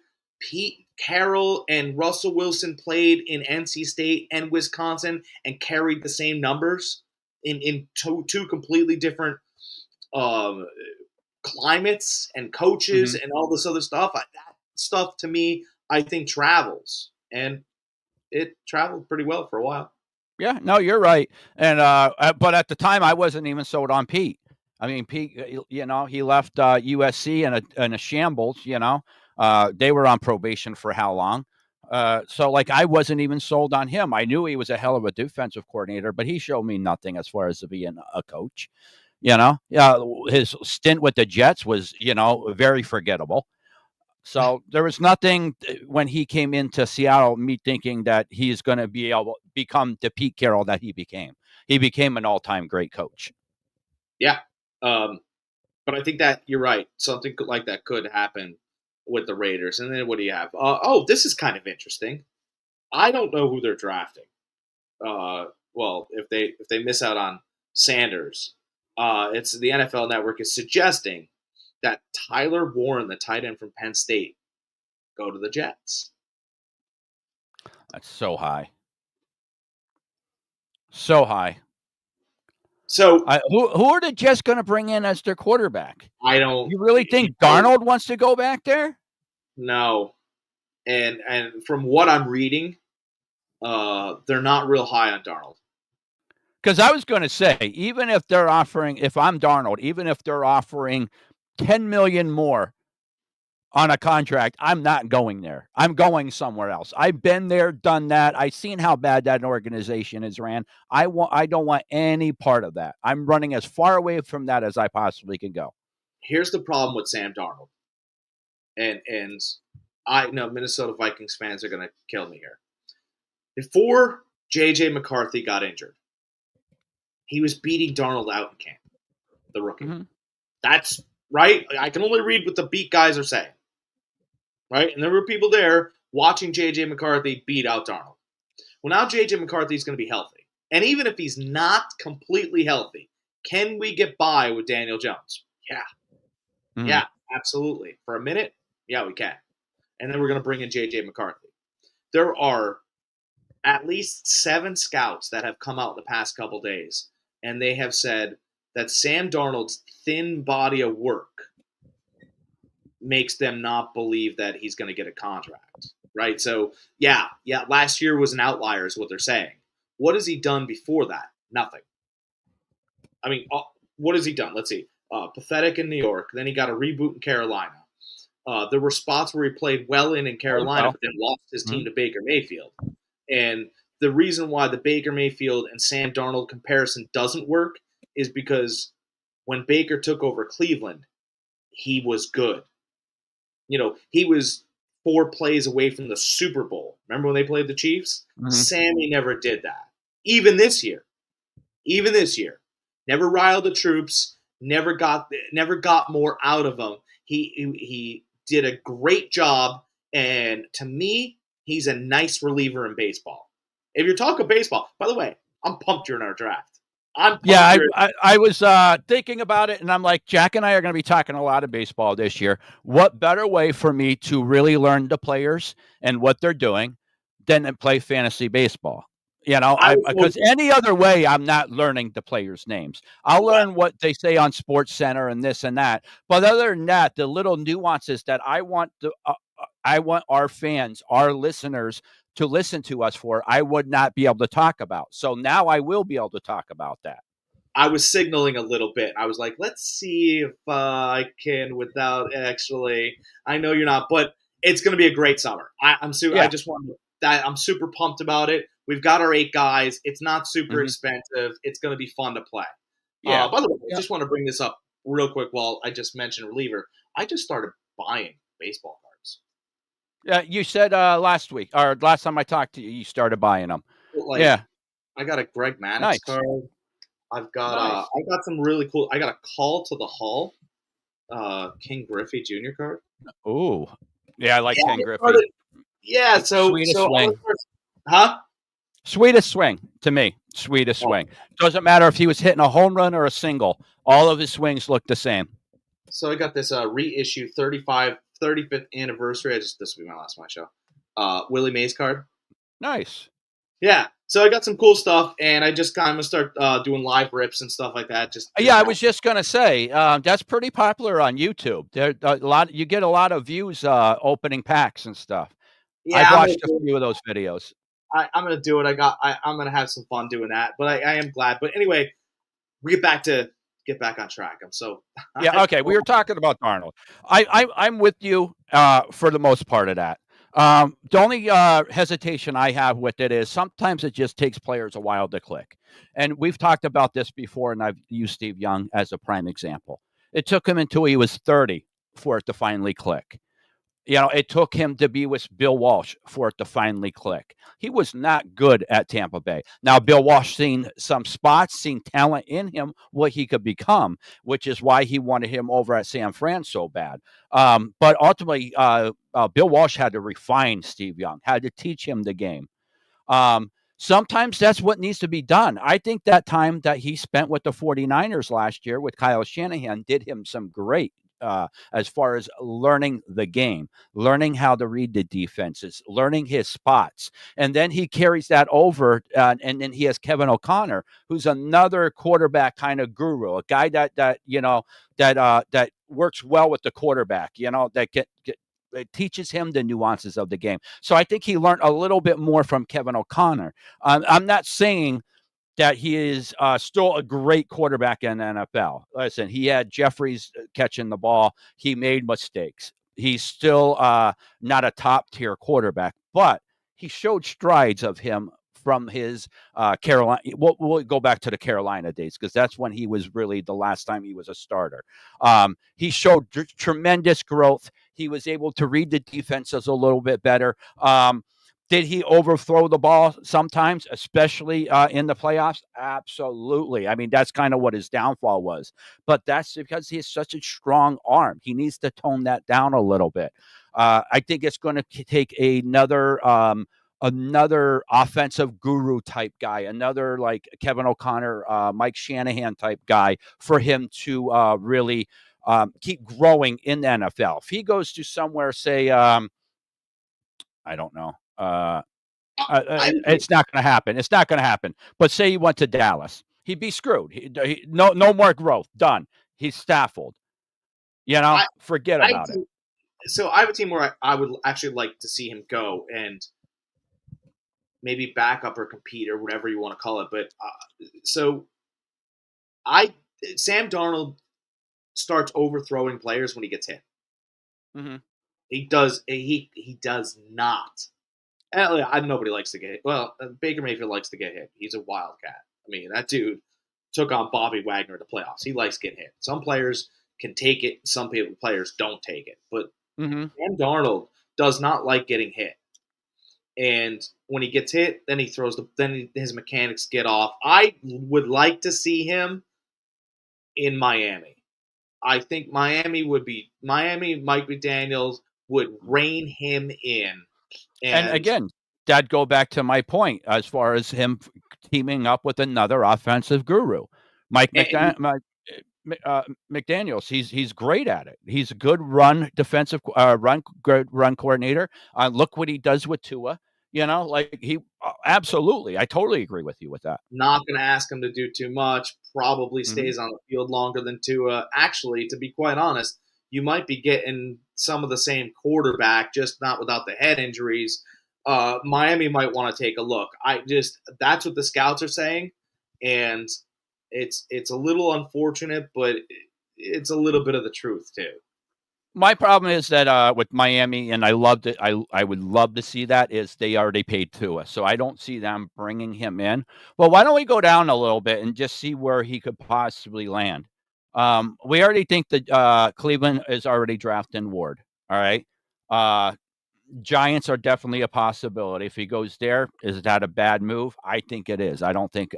Pete Carroll and Russell Wilson played in NC State and Wisconsin and carried the same numbers in two completely different um, climates and coaches Mhm. and all this other stuff. That stuff to me, I think travels, and it traveled pretty well for a while. Yeah, no, you're right. And but at the time, I wasn't even sold on Pete. I mean, Pete, you know, he left USC in a shambles. You know, they were on probation for how long? So like, I wasn't even sold on him. I knew he was a hell of a defensive coordinator, but he showed me nothing as far as being a coach. You know, yeah, his stint with the Jets was, you know, very forgettable. So there was nothing when he came into Seattle, me thinking that he's going to be able to become the Pete Carroll that he became. He became an all-time great coach. Yeah, but I think that you're right. Something like that could happen with the Raiders. And then what do you have? This is kind of interesting. I don't know who they're drafting. Well, if they miss out on Sanders, it's the NFL Network is suggesting that Tyler Warren, the tight end from Penn State, go to the Jets. That's so high. So high. So who are the Jets going to bring in as their quarterback? I don't. You really think Darnold wants to go back there? No, and from what I'm reading, they're not real high on Darnold. Because I was going to say, even if they're offering, if I'm Darnold, even if they're offering $10 million more on a contract, I'm not going there. I'm going somewhere else. I've been there, done that. I've seen how bad that organization is ran. I don't want any part of that. I'm running as far away from that as I possibly can go. Here's the problem with Sam Darnold, and I know Minnesota Vikings fans are going to kill me here. Before J.J. McCarthy got injured, he was beating Darnold out in camp, the rookie. Mm-hmm. That's right. I can only read what the beat guys are saying. Right? And there were people there watching J.J. McCarthy beat out Darnold. Well, now J.J. McCarthy is going to be healthy. And even if he's not completely healthy, can we get by with Daniel Jones? Yeah. Mm-hmm. Yeah, absolutely. For a minute, yeah, we can. And then we're going to bring in J.J. McCarthy. There are at least 7 scouts that have come out the past couple days, and they have said that Sam Darnold's thin body of work makes them not believe that he's going to get a contract, right? So, yeah, last year was an outlier is what they're saying. What has he done before that? Nothing. I mean, what has he done? Let's see. Pathetic in New York. Then he got a reboot in Carolina. There were spots where he played well in Carolina, but then lost his team to Baker Mayfield. And the reason why the Baker Mayfield and Sam Darnold comparison doesn't work is because when Baker took over Cleveland, he was good. You know, he was 4 plays away from the Super Bowl. Remember when they played the Chiefs? Mm-hmm. Sammy never did that. Even this year. Never riled the troops, never got more out of them. He did a great job, and to me, he's a nice reliever in baseball. If you're talking baseball, by the way, I'm pumped you're in our draft. I was thinking about it, and I'm like, Jack and I are going to be talking a lot of baseball this year. What better way for me to really learn the players and what they're doing than to play fantasy baseball? You know, because any other way, I'm not learning the players' names. I'll learn what they say on Sports Center and this and that. But other than that, the little nuances that I want our fans, our listeners, to listen to us for, I would not be able to talk about. So now I will be able to talk about that. I was signaling a little bit. I was like, let's see if I can without actually. I know you're not, but it's going to be a great summer. I'm super pumped about it. We've got our 8 guys. It's not super expensive. It's going to be fun to play. Yeah. By the way, I just want to bring this up real quick while I just mentioned reliever. I just started buying baseball cards. Yeah, you said last week or last time I talked to you, you started buying them. I got a Greg Maddux card. Nice. I got some really cool. I got a Call to the Hall, King Griffey Jr. card. Ooh, yeah, I like Yeah, Ken I Griffey. started- yeah. Sweetest So I was swing. first, huh? Sweetest swing to me. Sweetest Oh, swing. Doesn't matter if he was hitting a home run or a single. All of his swings look the same. so I got this reissue 35th anniversary. This will be my last my show. Willie Mays card. Nice. Yeah. So I got some cool stuff, and I just kind of start doing live rips and stuff like that. Yeah, I was just gonna say that's pretty popular on YouTube. There a lot. You get a lot of views opening packs and stuff. yeah. I've watched a few of those videos. I'm gonna do it. I'm gonna have some fun doing that. But I am glad. But anyway, we get back on track. I'm so Yeah. Okay. We were talking about Darnold. I'm with you for the most part of that. The only hesitation I have with it is sometimes it just takes players a while to click. And we've talked about this before, and I've used Steve Young as a prime example. It took him until he was 30 for it to finally click. It took him to be with Bill Walsh for it to finally click. He was not good at Tampa Bay. Now, Bill Walsh seen some spots, seen talent in him, what he could become, which is why he wanted him over at San Fran so bad. But ultimately, Bill Walsh had to refine Steve Young, had to teach him the game. Sometimes that's what needs to be done. I think that time that he spent with the 49ers last year with Kyle Shanahan did him some great as far as learning the game, learning how to read the defenses, learning his spots. And then he carries that over, and then he has Kevin O'Connor, who's another quarterback kind of guru, a guy that works well with the quarterback, that it teaches him the nuances of the game. So I think he learned a little bit more from Kevin O'Connor. I'm not saying that he is still a great quarterback in the NFL. Listen, he had Jeffries catching the ball. He made mistakes. He's still not a top tier quarterback, but he showed strides of him from his Carolina. We'll go back to the Carolina days because that's when he was really the last time he was a starter. He showed tremendous growth. He was able to read the defenses a little bit better. Did he overthrow the ball sometimes, especially in the playoffs? Absolutely. I mean, that's kind of what his downfall was. But that's because he has such a strong arm. He needs to tone that down a little bit. I think it's going to take another offensive guru type guy, another like Kevin O'Connor, Mike Shanahan type guy for him to really keep growing in the NFL. If he goes to somewhere, say, I don't know. It's not going to happen. It's not going to happen. But say he went to Dallas, he'd be screwed. No more growth. Done. He's Stafford. Forget about it. So I have a team where I would actually like to see him go and maybe back up or compete or whatever you want to call it. But Sam Darnold starts overthrowing players when he gets hit. Mm-hmm. He does. He does not. Nobody likes to get hit. Well, Baker Mayfield likes to get hit. He's a wildcat. I mean, that dude took on Bobby Wagner in the playoffs. He likes getting hit. Some players can take it. Some players don't take it. But Sam Darnold does not like getting hit. And when he gets hit, then his mechanics get off. I would like to see him in Miami. I think Mike McDaniels would rein him in. And again, that'd go back to my point as far as him teaming up with another offensive guru, McDaniels. He's great at it. He's a good run coordinator. Look what he does with Tua. Absolutely. I totally agree with you with that. Not going to ask him to do too much. Probably stays on the field longer than Tua. Actually, to be quite honest, you might be getting some of the same quarterback, just not without the head injuries. Miami might want to take a look. That's what the scouts are saying, and it's a little unfortunate, but it's a little bit of the truth too. My problem is that with Miami, and I loved it. I would love to see that is they already paid Tua, so I don't see them bringing him in. Well, why don't we go down a little bit and just see where he could possibly land? We already think that Cleveland is already drafting Ward. All right. Giants are definitely a possibility. If he goes there, is that a bad move? I think it is. I don't think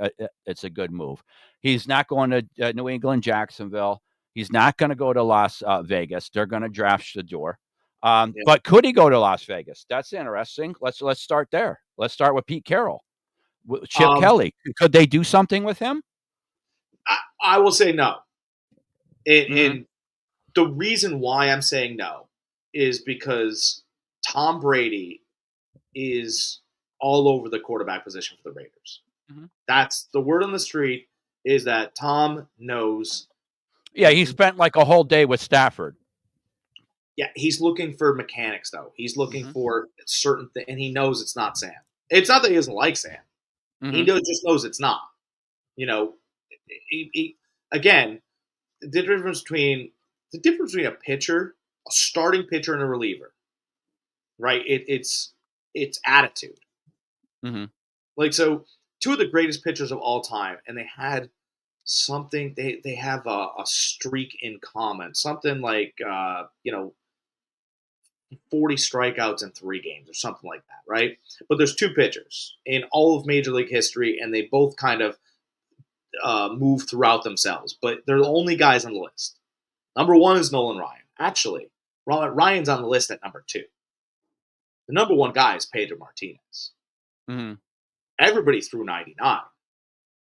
it's a good move. He's not going to New England, Jacksonville. He's not going to go to Las Vegas. They're going to draft Shador. Yeah. But could he go to Las Vegas? That's interesting. Let's start there. Let's start with Pete Carroll, Chip Kelly. Could they do something with him? I will say no. Mm-hmm. And the reason why I'm saying no is because Tom Brady is all over the quarterback position for the Raiders. Mm-hmm. That's the word on the street, is that Tom knows. Yeah, he spent like a whole day with Stafford. Yeah, he's looking for mechanics, though. He's looking Mm-hmm. for certain things, and he knows it's not Sam. It's not that he doesn't like Sam. Mm-hmm. He just knows it's not. You know, again, the difference between a pitcher, a starting pitcher, and a reliever, right? It's attitude. Mm-hmm. Like, so, two of the greatest pitchers of all time, and they had something. They have a streak in common. Something like 40 strikeouts in 3 games or something like that, right? But there's 2 pitchers in all of Major League history, and they both kind of move throughout themselves. But they're the only guys on the list. Number 1 is Nolan Ryan. Actually, Ryan's on the list at number 2. The number 1 guy is Pedro Martinez. Mm-hmm. Everybody threw 99.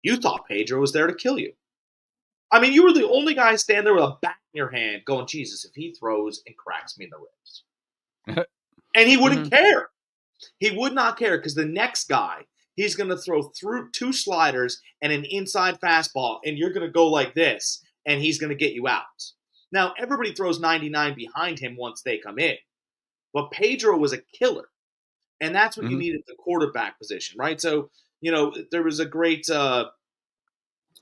You thought Pedro was there to kill you. I mean, you were the only guy standing there with a bat in your hand going, Jesus, if he throws and cracks me in the ribs. And he wouldn't care. He would not care, because the next guy, he's going to throw through 2 sliders and an inside fastball, and you're going to go like this, and he's going to get you out. Now, everybody throws 99 behind him once they come in. But Pedro was a killer. And that's what you need at the quarterback position, right? So, there was a great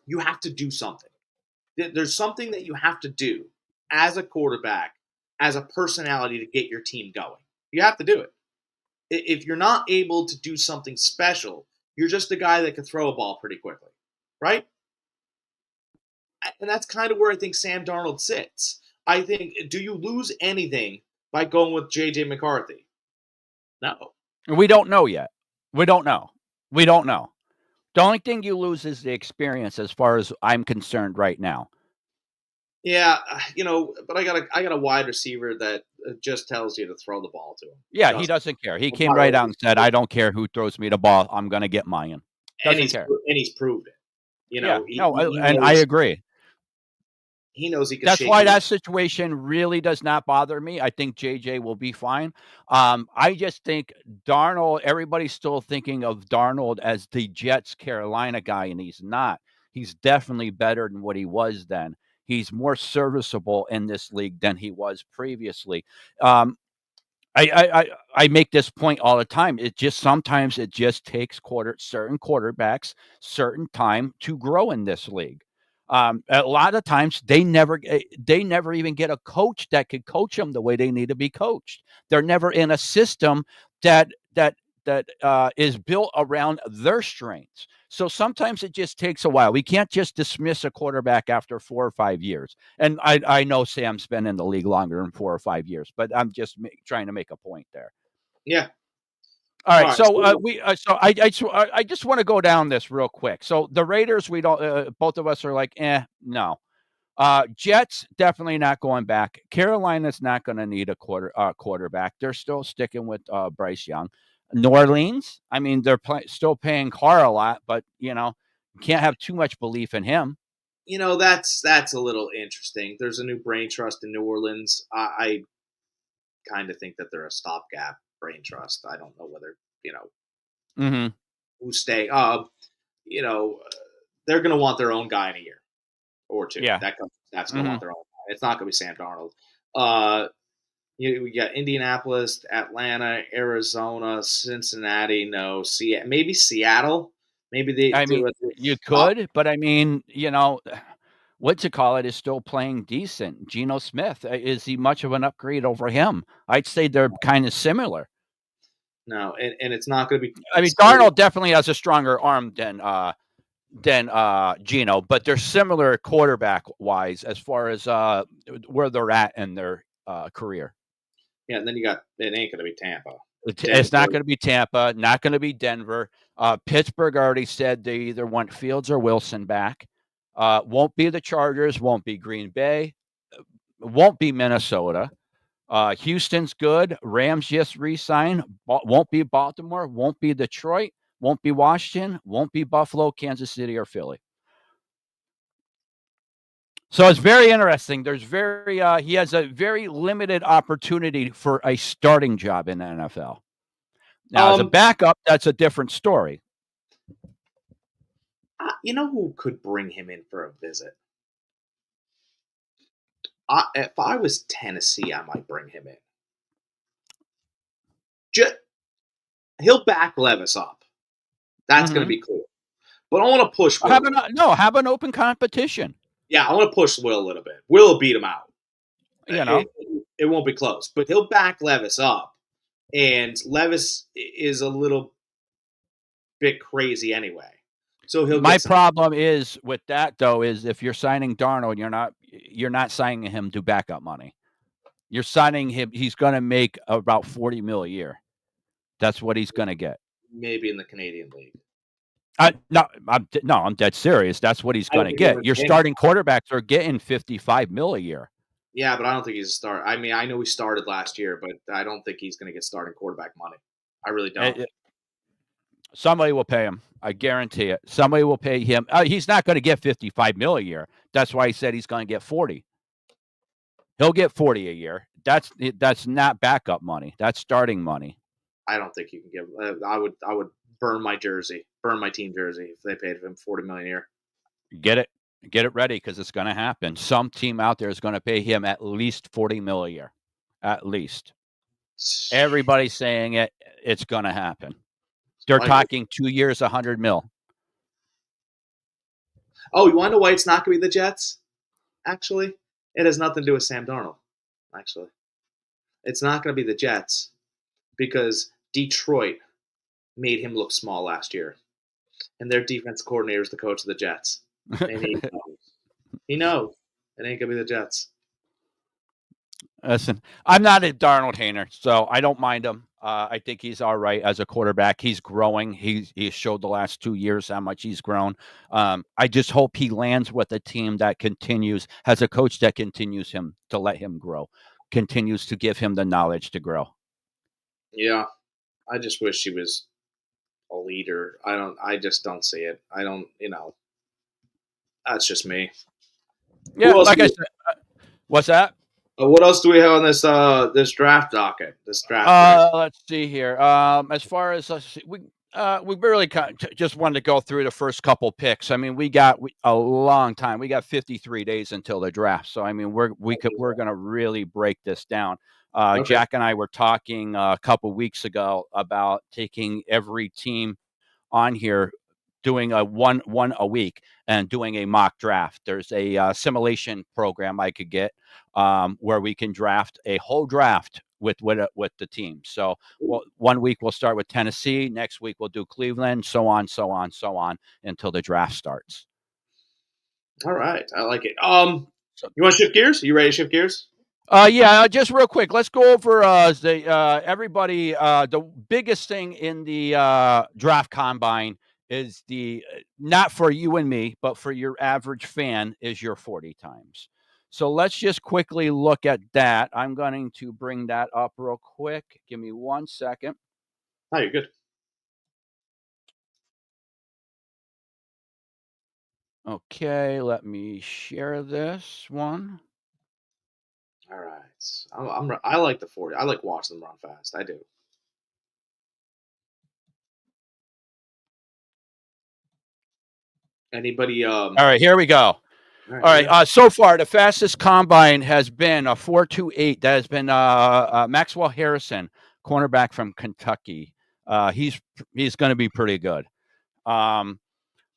you have to do something. There's something that you have to do as a quarterback, as a personality, to get your team going. You have to do it. If you're not able to do something special, you're just a guy that can throw a ball pretty quickly, right? And that's kind of where I think Sam Darnold sits. I think, do you lose anything by going with J.J. McCarthy? No. We don't know yet. We don't know. The only thing you lose is the experience, as far as I'm concerned right now. Yeah, but I got a wide receiver that just tells you to throw the ball to him. Yeah, he doesn't care. He came right out and said, "I don't care who throws me the ball. I'm going to get mine." Doesn't care. And he's proved it. I agree. He knows he can. That's why that situation really does not bother me. I think JJ will be fine. I just think Darnold, everybody's still thinking of Darnold as the Jets Carolina guy, and he's not. He's definitely better than what he was then. He's more serviceable in this league than he was previously. I make this point all the time. Sometimes it just takes certain quarterbacks certain time to grow in this league. A lot of times they never even get a coach that could coach them the way they need to be coached. They're never in a system that is built around their strengths. So sometimes it just takes a while. We can't just dismiss a quarterback after 4 or 5 years. And I know Sam's been in the league longer than 4 or 5 years, but I'm just trying to make a point there. Yeah. All right. So I just want to go down this real quick. So the Raiders, we don't. Both of us are like, no. Jets definitely not going back. Carolina's not going to need a quarterback. They're still sticking with Bryce Young. New Orleans, I mean, they're still paying Carr a lot, but you can't have too much belief in him. That's a little interesting. There's a new brain trust in New Orleans. I kind of think that they're a stopgap brain trust. I don't know whether who stay. They're going to want their own guy in a year or 2. Yeah, that's going to want their own guy. It's not going to be Sam Darnold. We got Indianapolis, Atlanta, Arizona, Cincinnati. No, maybe Seattle. Maybe you could, but I mean, what's it call it is still playing decent. Geno Smith, is he much of an upgrade over him? I'd say they're kind of similar. No, and it's not going to be. I mean, Darnold definitely has a stronger arm than Geno, but they're similar quarterback wise as far as where they're at in their career. Yeah, and then it ain't going to be Tampa. It's not going to be Tampa, not going to be Denver. Pittsburgh already said they either want Fields or Wilson back. Won't be the Chargers, won't be Green Bay, won't be Minnesota. Houston's good. Rams just re-signed. Won't be Baltimore, won't be Detroit, won't be Washington, won't be Buffalo, Kansas City, or Philly. So it's very interesting. He has a very limited opportunity for a starting job in the NFL. Now, as a backup, that's a different story. You know who could bring him in for a visit? If I was Tennessee, I might bring him in. He'll back Levis up. That's going to be cool. But I want to push Will. Have an open competition. Yeah, I want to push Will a little bit. Will will beat him out. It won't be close. But he'll back Levis up. And Levis is a little bit crazy anyway. So My problem is with that, though, is if you're signing Darnold, you're not signing him to backup money. You're signing him. He's going to make about $40 million a year. That's what he's going to get. Maybe in the Canadian League. I'm dead serious. That's what he's going to get. Your starting quarterbacks are getting $55 million a year. Yeah, but I don't think he's a starter. I mean, I know he started last year, but I don't think he's going to get starting quarterback money. I really don't. Somebody will pay him. I guarantee it. Somebody will pay him. He's not going to get $55 million a year. That's why he said he's going to get 40. He'll get 40 a year. That's not backup money. That's starting money. I don't think you can give. I would burn my team jersey if they paid him $40 million a year. Get it ready because it's going to happen. Some team out there is going to pay him at least $40 million a year, at least. Everybody's saying it. It's going to happen. They're talking 2 years, $100 million. Oh, you want to know why it's not going to be the Jets? Actually, it has nothing to do with Sam Darnold. Actually, it's not going to be the Jets because Detroit made him look small last year, and their defense coordinator is the coach of the Jets. And he knows it ain't going to be the Jets. Listen, I'm not a Darnold hater, so I don't mind him. I think he's all right as a quarterback. He's growing. He showed the last 2 years how much he's grown. I just hope he lands with a team that has a coach that continues him to let him grow, continues to give him the knowledge to grow. Yeah, I just wish he was a leader. I just don't see it. I don't, that's just me. Yeah, like I said, what's that? What else do we have on this draft docket? Let's see here. As far as we really just wanted to go through the first couple picks. I mean, we got a long time. We got 53 days until the draft. So I mean, we're going to really break this down. Okay. Jack and I were talking a couple weeks ago about taking every team on here, doing one a week and doing a mock draft. There's a simulation program I could get where we can draft a whole draft with the team. So 1 week we'll start with Tennessee. Next week we'll do Cleveland, so on until the draft starts. All right. I like it. You want to shift gears? Are you ready to shift gears? Yeah, just real quick. Let's go over everybody. The biggest thing in the draft combine is not for you and me, but for your average fan is your 40 times. So let's just quickly look at that. I'm going to bring that up real quick. Give me 1 second. Oh, you're good. Okay, let me share this one. All right. I like the 40. I like watching them run fast. I do. Anybody? All right, here we go. All right. So far, the fastest combine has been a 4.28. That has been Maxwell Harrison, cornerback from Kentucky. He's going to be pretty good.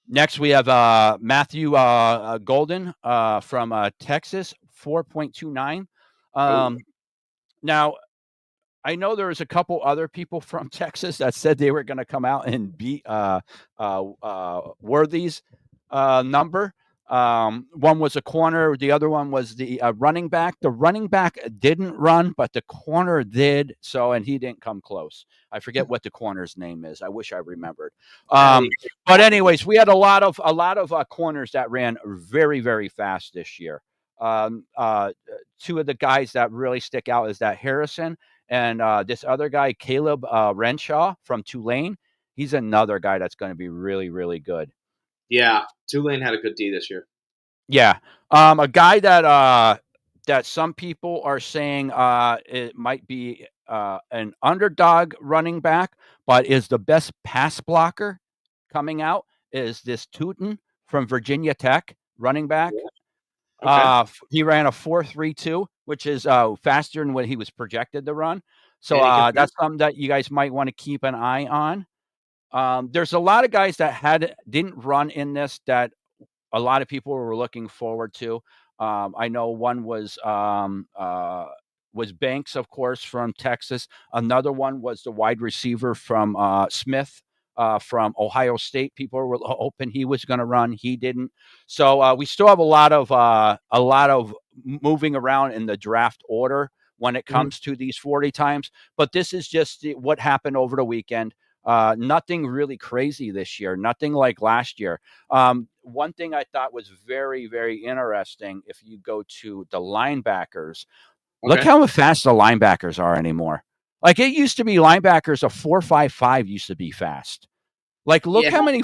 Next, we have Matthew Golden from Texas, 4.29. Now, I know there was a couple other people from Texas that said they were going to come out and beat Worthy's number. One was a corner. The other one was the running back. The running back didn't run, but the corner did. So, and he didn't come close. I forget what the corner's name is. I wish I remembered. Hey, But anyways, we had a lot of corners that ran very, very fast this year. Two of the guys that really stick out is that Harrison and this other guy, Caleb Renshaw from Tulane. He's another guy that's going to be really, really good. yeah, Tulane had a good D this year. Yeah. A guy that that some people are saying it might be an underdog running back, but is the best pass blocker coming out is this Tootin from Virginia Tech running back. Okay. He ran a 4.32, which is faster than what he was projected to run. So And he can that's something that you guys might want to keep an eye on. There's a lot of guys that didn't run in this that a lot of people were looking forward to. I know one was Banks, of course, from Texas. Another one was the wide receiver from Smith from Ohio State. People were hoping he was going to run. He didn't. So we still have a lot of moving around in the draft order when it comes to these 40 times. But this is just what happened over the weekend. Nothing really crazy this year. Nothing like last year. One thing I thought was very, very interesting, if you go to the linebackers, look how fast the linebackers are anymore. Like it used to be linebackers, a 4.55 used to be fast. Like, look Yeah. how many,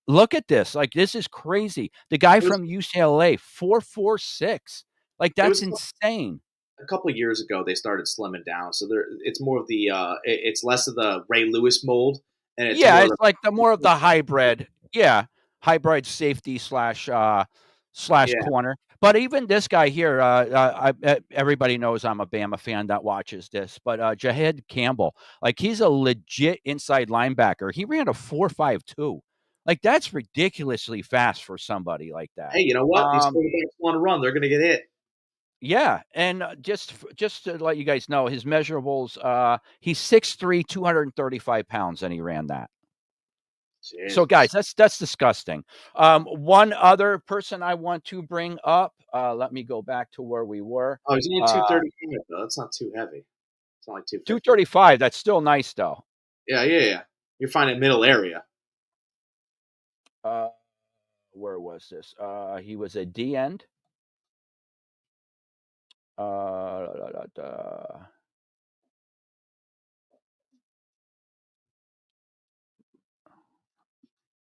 look at this. Like, this is crazy. The guy from UCLA, 4.46. Like, that's insane. A couple of years ago, they started slimming down, so it's more of the it's less of the Ray Lewis mold, and it's more It's like more of the hybrid. Yeah, hybrid safety slash yeah. corner. But even this guy here, everybody knows I'm a Bama fan that watches this. But Jahed Campbell, like he's a legit inside linebacker. He ran a 4.52. Like that's ridiculously fast for somebody like that. Hey, you know what? These quarterbacks want to run; they're going to get hit. Yeah, and just to let you guys know, his measurables, he's 6'3", 235 pounds, and he ran that. Jesus. So, guys, that's disgusting. One other person I want to bring up. Let me go back to where we were. Oh, he's only 235 though. That's not too heavy. It's only 250. 235. That's still nice, though. Yeah. You're finding middle area. Where was this? He was a D end.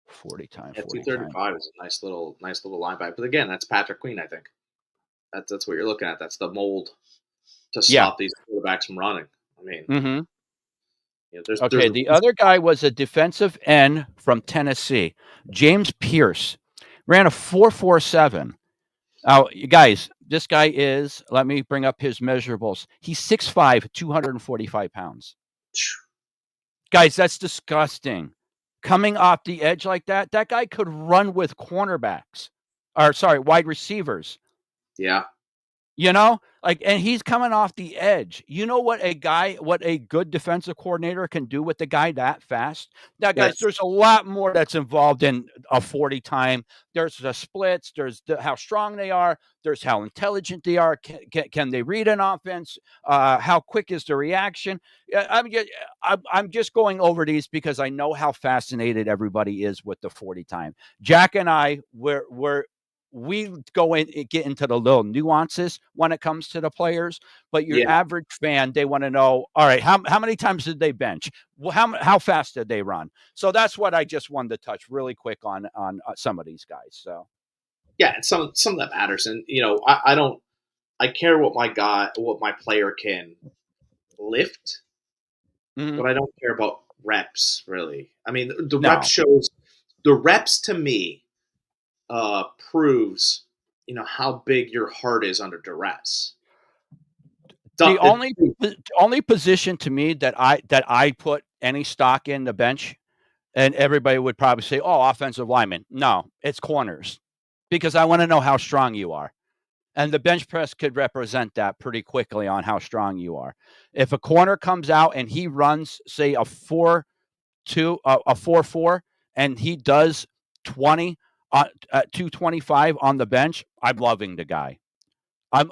40 times. Yeah, 40 235 times. is a nice little linebacker. But again, that's Patrick Queen. I think that's what you're looking at. That's the mold to stop these quarterbacks from running. I mean, there's The other guy was a defensive end from Tennessee, James Pierce, ran a 4.47. Now, you guys, this guy is. Let me bring up his measurables. He's 6'5", 245 pounds. Guys, that's disgusting. Coming off the edge like that guy could run with cornerbacks. Wide receivers. Yeah. You know, and he's coming off the edge. You know what a good defensive coordinator can do with the guy that fast? Now, guys, there's a lot more that's involved in a 40 time. There's the splits. There's how strong they are. There's how intelligent they are. Can they read an offense? How quick is the reaction? I'm just going over these because I know how fascinated everybody is with the 40 time. Jack and I, we go in and get into the little nuances when it comes to the players, but your average fan, they want to know, all right, how many times did they bench? Well, how fast did they run? So that's what I just wanted to touch really quick on some of these guys. So yeah, some of that matters, and I care what my player can lift, but I don't care about reps really. I mean, the reps to me proves how big your heart is under duress. The only position to me that I put any stock in the bench, and everybody would probably say, "Oh, offensive lineman." No, it's corners, because I want to know how strong you are, and the bench press could represent that pretty quickly on how strong you are. If a corner comes out and he runs, say a 4.2, a 4.4, and he does 20 at 225 on the bench, I'm loving the guy. I'm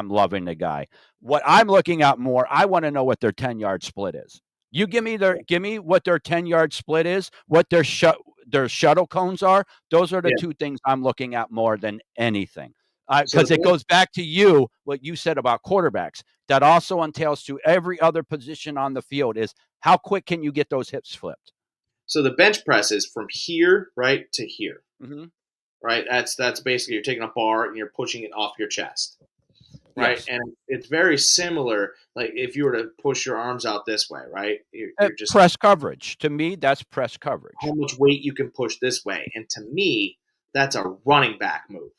loving the guy. What I'm looking at more, I want to know what their 10-yard split is. You give me what their 10-yard split is, what their shuttle cones are. Those are the Yeah. two things I'm looking at more than anything. So Because the it goes back to what you said about quarterbacks. That also entails to every other position on the field is how quick can you get those hips flipped? so the bench press is from here right to here, Mm-hmm. right? That's basically you're taking a bar and you're pushing it off your chest, right? Yes. And it's very similar. Like if you were to push your arms out this way, right? You're just Press coverage. To me, that's press coverage. how much weight you can push this way, and to me, that's a running back move.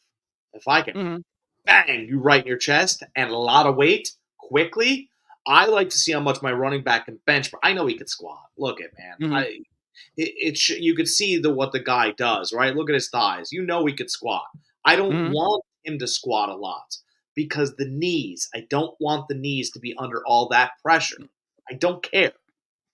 If I can Mm-hmm. bang you right in your chest and a lot of weight quickly, I like to see how much my running back can bench. But I know he could squat. Look at man, Mm-hmm. you could see what the guy does, right? Look at his thighs. You know he could squat. I don't Mm-hmm. want him to squat a lot because the knees. I don't want the knees to be under all that pressure. I don't care.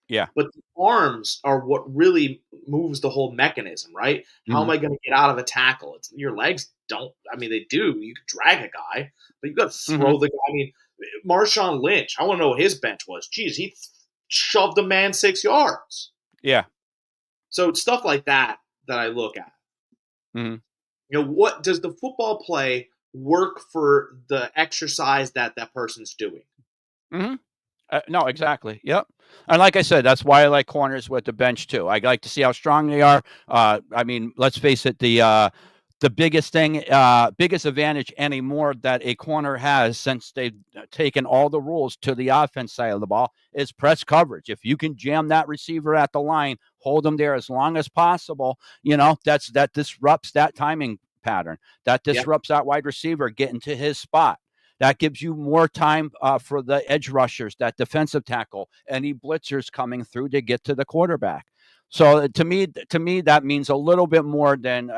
Yeah. But the arms are what really moves the whole mechanism, right? How am Mm-hmm. I going to get out of a tackle? It's your legs don't. I mean, they do. You can drag a guy, but you got to Mm-hmm. throw the guy. I mean, Marshawn Lynch. I want to know what his bench was. Geez, he shoved a man 6 yards. Yeah. So it's stuff like that I look at. Mm-hmm. What does the football play work for the exercise that person's doing? Mm-hmm. No, exactly. Yep. And like I said, that's why I like corners with the bench too. I like to see how strong they are. I mean, let's face it, the biggest thing, biggest advantage anymore that a corner has since they've taken all the rules to the offense side of the ball is press coverage. If you can jam that receiver at the line, hold them there as long as possible, that disrupts that timing pattern. That Yeah. disrupts that wide receiver getting to his spot. That gives you more time for the edge rushers, that defensive tackle, any blitzers coming through to get to the quarterback. So to me, that means a little bit more than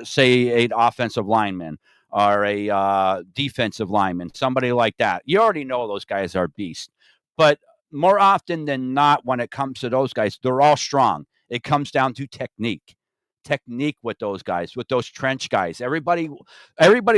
say an offensive lineman or a defensive lineman, somebody like that. You already know those guys are beasts, but more often than not, when it comes to those guys, they're all strong. It comes down to technique with those guys, with those trench guys. Everybody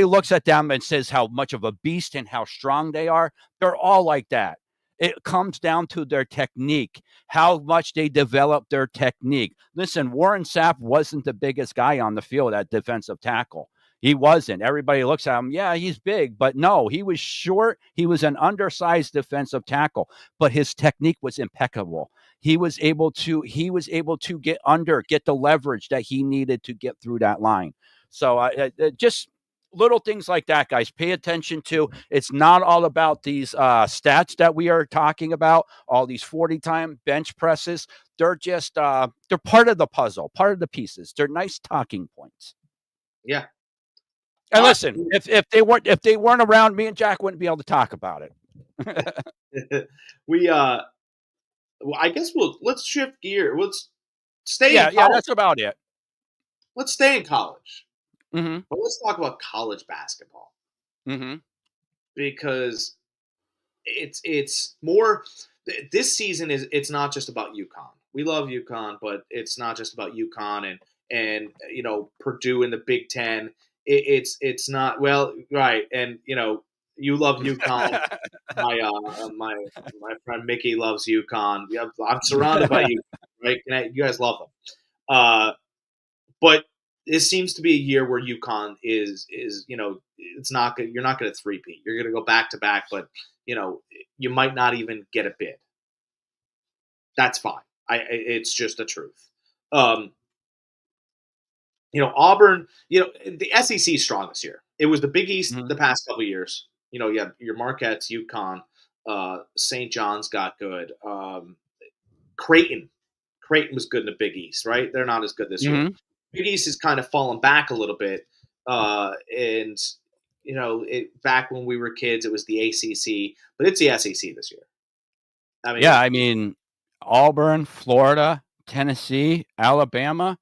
looks at them and says how much of a beast and how strong they are. They're all like that. It comes down to their technique, how much they develop their technique. Listen, Warren Sapp wasn't the biggest guy on the field at defensive tackle. He wasn't. Everybody looks at him, yeah, he's big, but no, he was short. He was an undersized defensive tackle, but his technique was impeccable. He was able to get the leverage that he needed to get through that line. So just little things like that, guys. Pay attention to. It's not all about these stats that we are talking about. All these 40-time bench presses. They're just they're part of the puzzle, part of the pieces. They're nice talking points. Yeah. And listen, if they weren't around, me and Jack wouldn't be able to talk about it. we well, I guess let's shift gear. Let's stay in Yeah, college. that's about it. Let's stay in college. Mm-hmm. But let's talk about college basketball Mm-hmm. because it's more this season it's not just about UConn. We love UConn, but it's not just about UConn and Purdue in the Big Ten. It's not right, and you love UConn. My friend Mickey loves UConn. Yeah, I'm surrounded by you, right? You guys love them. But this seems to be a year where UConn is it's not good. You're not going to three-peat. You're going to go back to back, but you might not even get a bid. That's fine. It's just the truth. Auburn. The SEC is strong this year. It was the Big East Mm-hmm. the past couple of years. You have your Marquettes, UConn, St. John's got good. Creighton was good in the Big East, right? They're not as good this year. Big East has kind of fallen back a little bit, and back when we were kids, it was the ACC, but it's the SEC this year. I mean, Auburn, Florida, Tennessee, Alabama.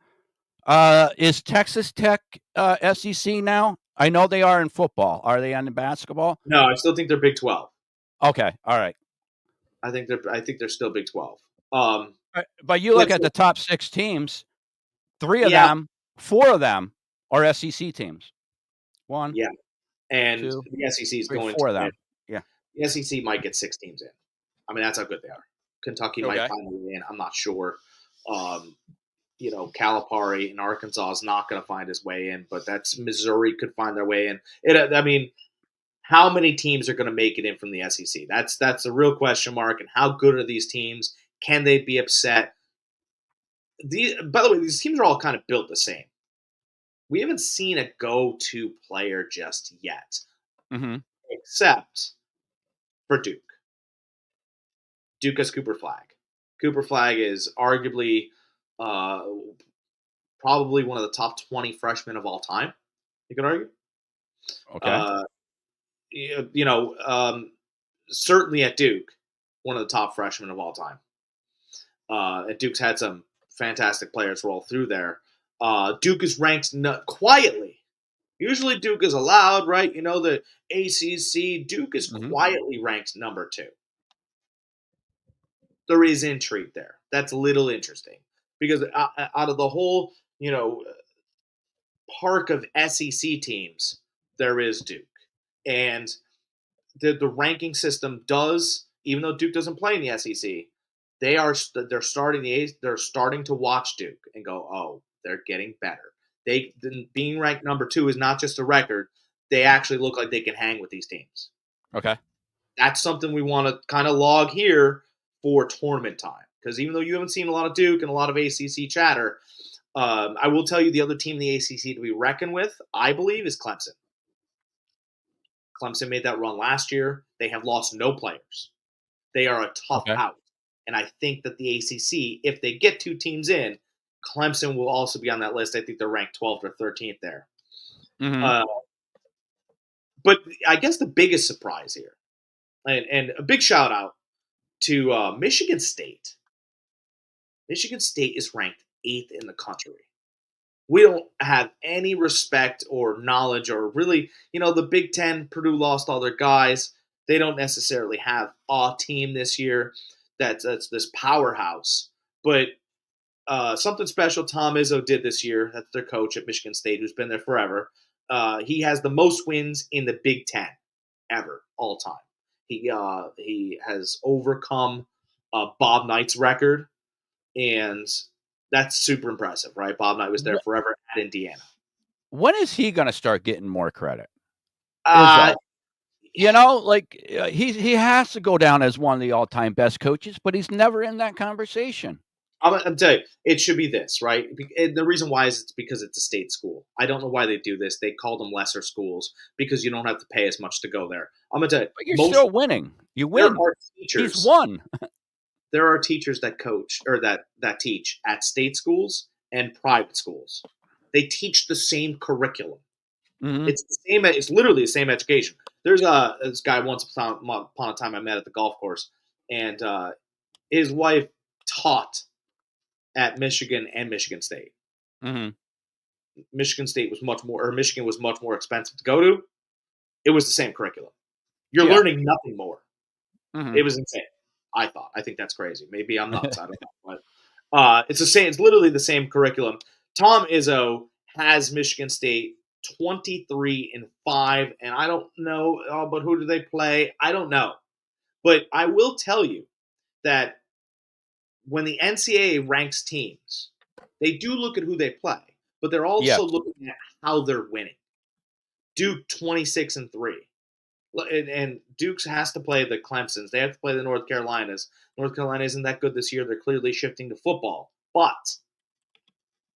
Is Texas Tech SEC now? I know they are in football. Are they on the basketball? No, I still think they're Big 12. Okay, all right. I think they're still Big 12. But you look at the top 6 teams. 3 of them 4 of them are SEC teams. 1, Yeah, and 2, the SEC is 3, going 4 to of get them. Yeah. the SEC might get 6 teams in. I mean, that's how good they are. Kentucky might Okay. find a way in. I'm not sure. Calipari in Arkansas is not going to find his way in, but that's Missouri could find their way in. I mean, how many teams are going to make it in from the SEC? That's the real question mark. And how good are these teams? Can they be upset? By the way, these teams are all kind of built the same. We haven't seen a go-to player just yet, Mm-hmm. except for Duke. Duke has Cooper Flag. Cooper Flag is arguably probably one of the top 20 freshmen of all time. You could argue. Okay. Certainly at Duke, one of the top freshmen of all time. And Duke's had some fantastic players roll through there. Duke is ranked quietly. Usually Duke is allowed, right? The ACC. Duke is Mm-hmm. quietly ranked number 2. There is intrigue there. That's a little interesting because out of the whole, park of SEC teams, there is Duke. And the ranking system does, even though Duke doesn't play in the SEC, they're starting to watch Duke and go, oh, they're getting better. Being ranked number 2 is not just a record. They actually look like they can hang with these teams. Okay. That's something we want to kind of log here for tournament time. Because even though you haven't seen a lot of Duke and a lot of ACC chatter, I will tell you the other team in the ACC to be reckoned with, I believe, is Clemson. Clemson made that run last year. They have lost no players. They are a tough out. And I think that the ACC, if they get 2 teams in, Clemson will also be on that list. I think they're ranked 12th or 13th there. Mm-hmm. But I guess the biggest surprise here, and a big shout out to Michigan State. Michigan State is ranked 8th in the country. We don't have any respect or knowledge or really, the Big Ten, Purdue lost all their guys. They don't necessarily have a team this year that's this powerhouse. But something special Tom Izzo did this year, that's their coach at Michigan State, who's been there forever. He has the most wins in the Big Ten ever, all time. He has overcome Bob Knight's record, and that's super impressive, right? Bob Knight was there forever at Indiana. When is he going to start getting more credit? Uh, he has to go down as one of the all-time best coaches, but he's never in that conversation. I'm telling you, it should be this, right? And the reason why is it's because it's a state school. I don't know why they do this. They call them lesser schools because you don't have to pay as much to go there. I'm going to tell you. But you're still winning. You win. There are teachers. He's won. There are teachers that coach or that teach at state schools and private schools. They teach the same curriculum. Mm-hmm. It's the same. It's literally the same education. There's this guy once upon a time I met at the golf course, and his wife taught at Michigan and Michigan State. Mm-hmm. Michigan was much more expensive to go to. It was the same curriculum. You're learning nothing more. Mm-hmm. It was insane. I think that's crazy. Maybe I'm nuts. I don't know. But it's the same. It's literally the same curriculum. Tom Izzo has Michigan State 23-5, and I don't know. But who do they play? I don't know. But I will tell you that when the NCAA ranks teams, they do look at who they play, but they're also looking at how they're winning. Duke 26-3. And Duke's has to play the Clemsons. They have to play the North Carolinas. North Carolina isn't that good this year. They're clearly shifting to football. But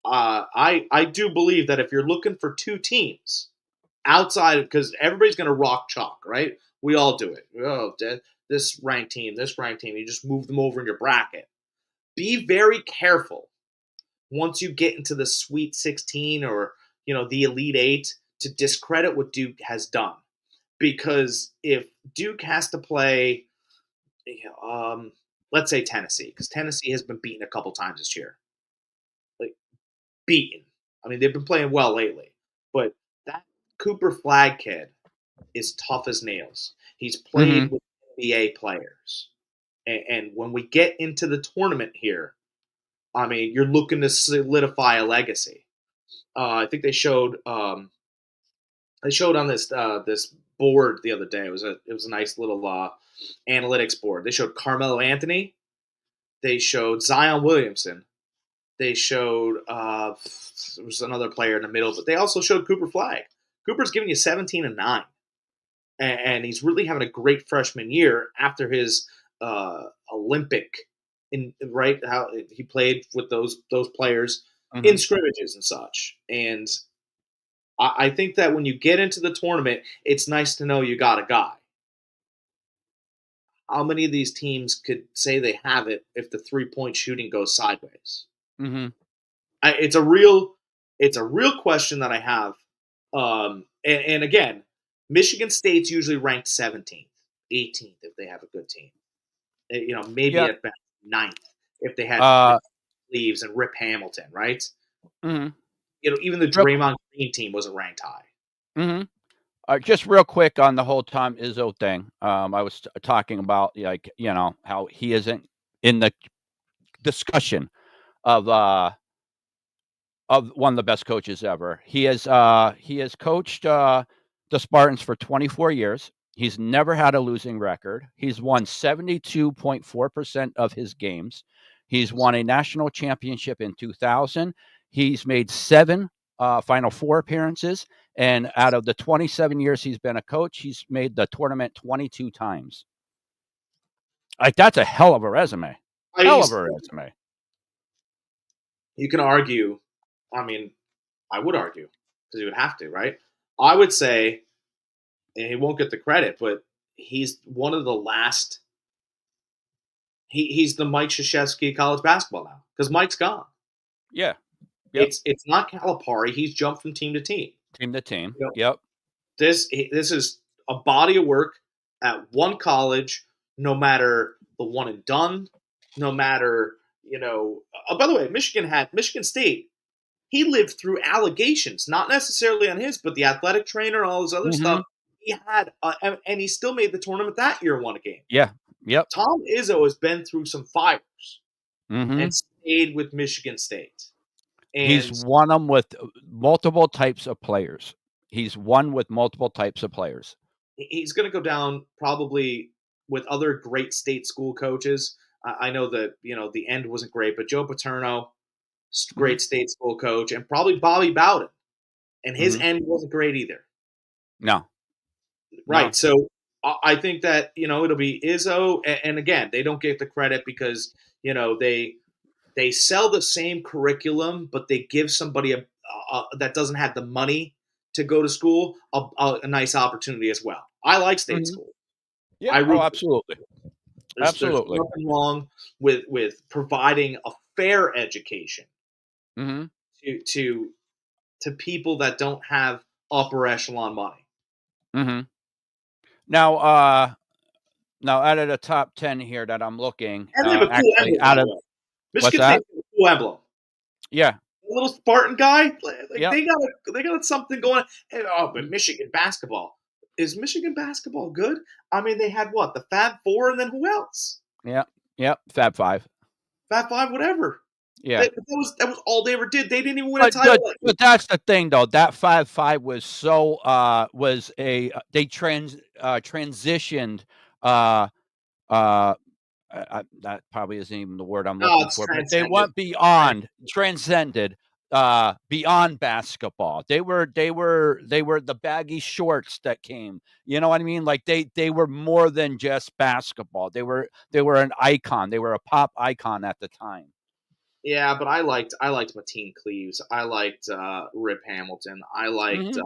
I do believe that if you're looking for 2 teams outside, because everybody's going to rock chalk, right? We all do it. Oh, this ranked team. You just move them over in your bracket. Be very careful once you get into the Sweet 16 or the Elite 8 to discredit what Duke has done. Because if Duke has to play, let's say Tennessee, because Tennessee has been beaten a couple times this year. Beaten. I mean, they've been playing well lately. But that Cooper Flag kid is tough as nails. He's played with NBA players. And when we get into the tournament here, I mean, you're looking to solidify a legacy. I think they showed on this board the other day. It was a nice little analytics board. They showed Carmelo Anthony. They showed Zion Williamson. They showed there was another player in the middle, but they also showed Cooper Flag. Cooper's giving you 17 and 9, and he's really having a great freshman year after his Olympic right how he played with those players in scrimmages and such. And I think that when you get into the tournament, it's nice to know you got a guy. How many of these teams could say they have it if the 3-point shooting goes sideways? Mm-hmm. It's a real question that I have. And again, Michigan State's usually ranked 17th, 18th if they have a good team. Maybe at best 9th if they had Leaves and Rip Hamilton, right? Mm-hmm. Even the Draymond Green team wasn't ranked high. Mm-hmm. Just real quick on the whole Tom Izzo thing. I was talking about how he isn't in the discussion of one of the best coaches ever. He has coached the Spartans for 24 years. He's never had a losing record. He's won 72.4% of his games. He's won a national championship in 2000. He's made 7 Final Four appearances. And out of the 27 years he's been a coach, he's made the tournament 22 times. Like, that's a hell of a resume. Hell of a resume. You can argue. I mean, I would argue because you would have to, right? I would say, and he won't get the credit, but he's one of the last. He's the Mike Krzyzewski of college basketball now because Mike's gone. Yeah. Yep. It's not Calipari. He's jumped from team to team. Team to team. Yep. This is a body of work at one college, no matter the one and done, no matter, by the way, Michigan State, he lived through allegations, not necessarily on his, but the athletic trainer and all this other stuff. He had, and he still made the tournament that year and won a game. Yeah. Yep. Tom Izzo has been through some fires and stayed with Michigan State. And he's won them with multiple types of players. He's won with multiple types of players. He's going to go down probably with other great state school coaches. I know that, the end wasn't great, but Joe Paterno, great state school coach, and probably Bobby Bowden. And his end wasn't great either. No. Right. No. So I think that, it'll be Izzo. And again, they don't get the credit because, they sell the same curriculum, but they give somebody that doesn't have the money to go to school a nice opportunity as well. I like state school. Yeah, absolutely. There's nothing wrong with providing a fair education to people that don't have upper echelon money. Now, out of the top 10 here that I'm looking, and they have a cool actually, emblem, Michigan State has a cool emblem. Yeah. A little Spartan guy, they got something going on. But Michigan basketball. Is Michigan basketball good? I mean, they had the Fab Four, and then who else? Yeah, Fab Five. Fab Five, whatever. Yeah, that was all they ever did. They didn't even win a title. But that's the thing, though. That Fab Five was so they transitioned. That probably isn't even the word I'm looking for. But they went beyond, transcended. Beyond basketball, they were the baggy shorts that came. You know what I mean? Like they were more than just basketball. They were an icon. They were a pop icon at the time. Yeah, but I liked Mateen Cleaves. I liked Rip Hamilton. I liked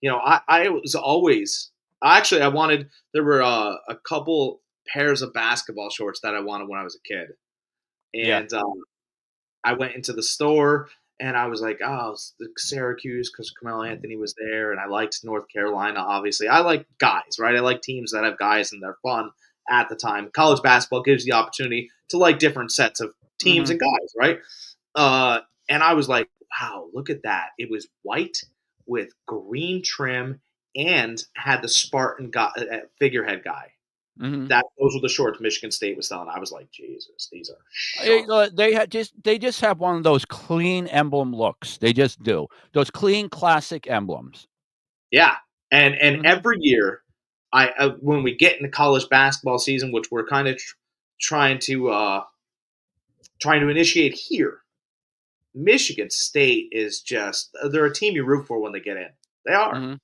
I was always I wanted. There were a couple pairs of basketball shorts that I wanted when I was a kid, and I went into the store. And I was like, Syracuse, because Carmelo Anthony was there. And I liked North Carolina, obviously. I like guys, right? I like teams that have guys and they're fun at the time. College basketball gives you the opportunity to like different sets of teams and guys, right? And I was like, wow, look at that. It was white with green trim and had the Spartan figurehead guy. Mhm. Those were the shorts Michigan State was selling. I was like, Jesus, these are They, sharp. they just have one of those clean emblem looks. They just do. Those clean classic emblems. Yeah, and Mhm. every year, when we get into college basketball season, which we're kind of trying to initiate here, Michigan State is just they're a team you root for when they get in. They are. Mhm.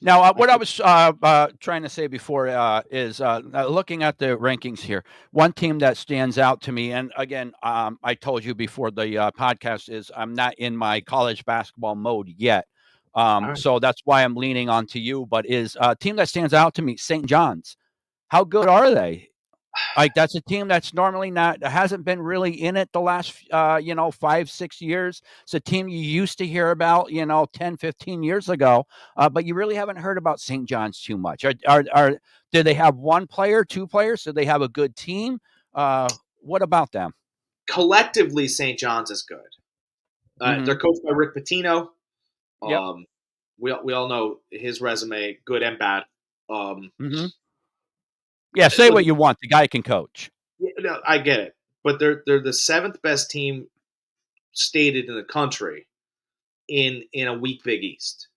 Now, I what I think was trying to say before is looking at the rankings here. One team that stands out to me, and again, I told you before the podcast, is I'm not in my college basketball mode yet. all right. So that's why I'm leaning on to you. But is a team that stands out to me, St. John's. How good are they? Like that's a team that's normally not hasn't been really in it the last 5-6 years. It's a team you used to hear about 10-15 years ago, but you really haven't heard about St. John's too much. Are do they have one player, two players? Do they have a good team? What about them? Collectively, St. John's is good. They're Hmm. coached by Rick Pitino. Yep. Um, we all know his resume, good and bad. Um, Hmm. Yeah, say look, what you want. The guy can coach. no, I get it, but they're the seventh best team stated in the country in a weak Big East.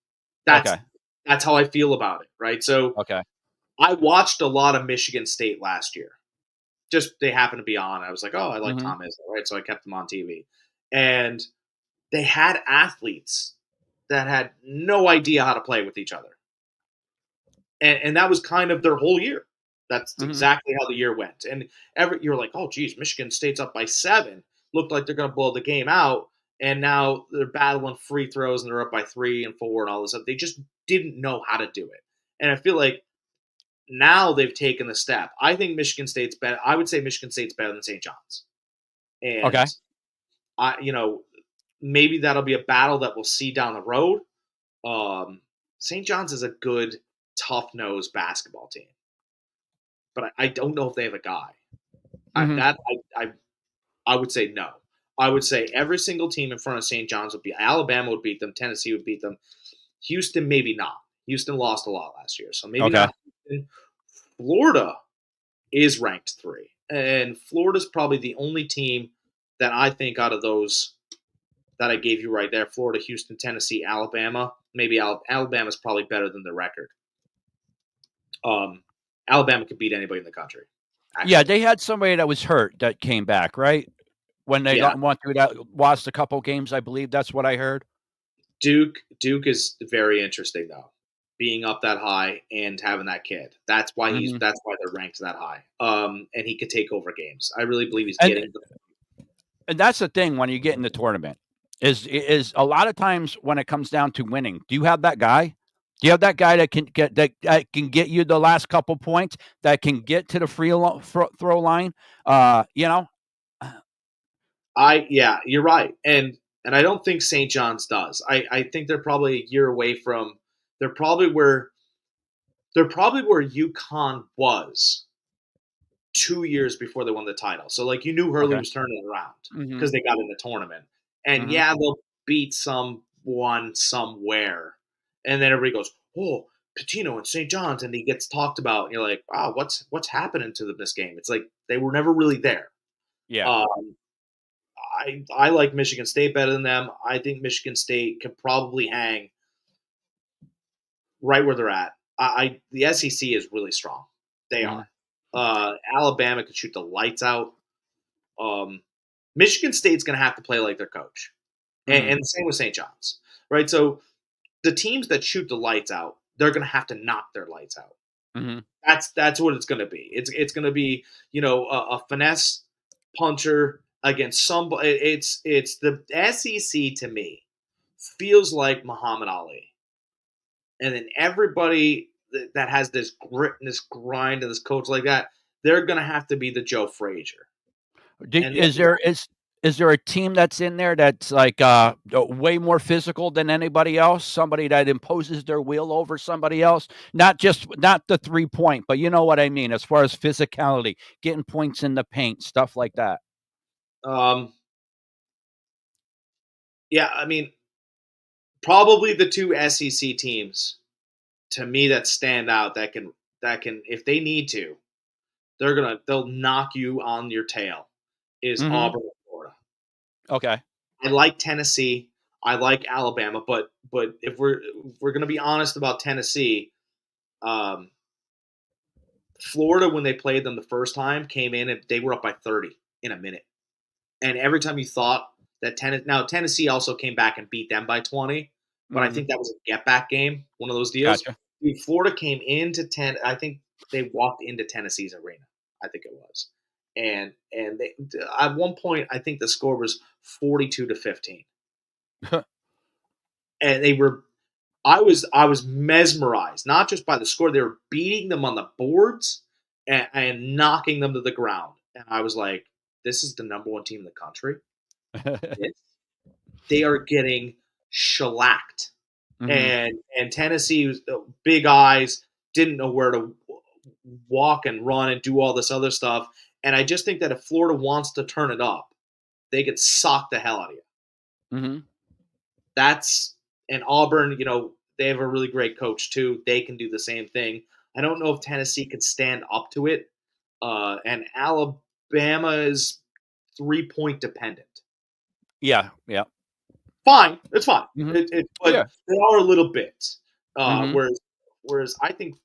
That's Okay. that's how I feel about it, right? So Okay. I watched a lot of Michigan State last year. Just they happened to be on. I was like, oh, I like Hmm. Tom Izzo, right? So I kept them on TV, and they had athletes that had no idea how to play with each other, and that was kind of their whole year. That's Hmm. exactly how the year went. And you're like, oh, geez, Michigan State's up by 7. Looked like they're going to blow the game out, and now they're battling free throws and they're up by 3 and 4 and all this stuff. They just didn't know how to do it, and I feel like now they've taken the step. I think Michigan State's better. I would say Michigan State's better than St. John's, and Okay. maybe that'll be a battle that we'll see down the road. Um, St. John's is a good, tough nosed basketball team, but I don't know if they have a guy. I, Hmm. that I I would say no. I would say every single team in front of St. John's would be Alabama would beat them, Tennessee would beat them, Houston maybe not. Houston lost a lot last year, so maybe Okay. not. Houston. Florida is ranked 3, and Florida's probably the only team that I think out of those that I gave you right there: Florida, Houston, Tennessee, Alabama. Maybe Alabama's probably better than the record. Um, Alabama could beat anybody in the country, Yeah, actually. they had somebody that was hurt that came back, right? When they Yeah, went through that, lost a couple games, I believe that's what I heard. Duke is very interesting though, being up that high and having that kid. Hmm. That's why they're ranked that high. And he could take over games. I really believe he's And getting the. that's the thing when you get in the tournament is a lot of times when it comes down to winning. Do you have that guy? Do you have that guy that can get you the last couple points that can get to the throw line? You know. Yeah, you're right, and I don't think St. John's does. I think they're probably a year away from. They're probably where UConn was 2 years before they won the title. So like you knew Hurley Okay. was turning it around Hmm. because they got in the tournament. And Hmm. yeah, they'll beat someone somewhere. And then everybody goes, oh, Patino and St. John's, and he gets talked about, and you're like, wow, what's happening to them this game? It's like they were never really there. Yeah. Um, I like Michigan State better than them. I think Michigan State could probably hang right where they're at. The SEC is really strong. They Hmm. are. Alabama could shoot the lights out. Um, Michigan State's going to have to play like their coach, Hmm. and the same with St. John's, right? So the teams that shoot the lights out, they're going to have to knock their lights out. Hmm. That's what it's going to be. It's going to be a finesse puncher against somebody. It's the SEC to me feels like Muhammad Ali, and then everybody that has this grit and this grind and this coach like that, they're going to have to be the Joe Frazier. And Is there a team that's in there that's like way more physical than anybody else? Somebody that imposes their will over somebody else? Not the 3 point, but you know what I mean as far as physicality, getting points in the paint, stuff like that. um, yeah, I mean, probably the two SEC teams to me that stand out that can that can, if they need to, they'll knock you on your tail. Is Mm-hmm. Auburn and Florida. Okay. I like Tennessee. I like Alabama, but if we're going to be honest about Tennessee, um, Florida, when they played them the first time, came in and they were up by 30 in a minute. And every time you thought that Tennessee also came back and beat them by 20, but I Mm, think that was a get back game, one of those deals. gotcha. Dude, Florida came into I think they walked into Tennessee's arena. I think it was, and they at one point I think the score was 42-15, and they were. I was mesmerized, not just by the score. They were beating them on the boards and knocking them to the ground. And I was like, this is the number one team in the country. They are getting shellacked. Mm-hmm. And Tennessee was big eyes, didn't know where to walk and run and do all this other stuff. And I just think that if Florida wants to turn it up, they could sock the hell out of you. Mm-hmm. That's and Auburn, they have a really great coach too. They can do the same thing. I don't know if Tennessee could stand up to it. And Alabama is 3-point dependent. Yeah. Yeah. Fine, it's fine. Mm-hmm. But Yeah. they are a little bit. Mm-hmm. Whereas I think,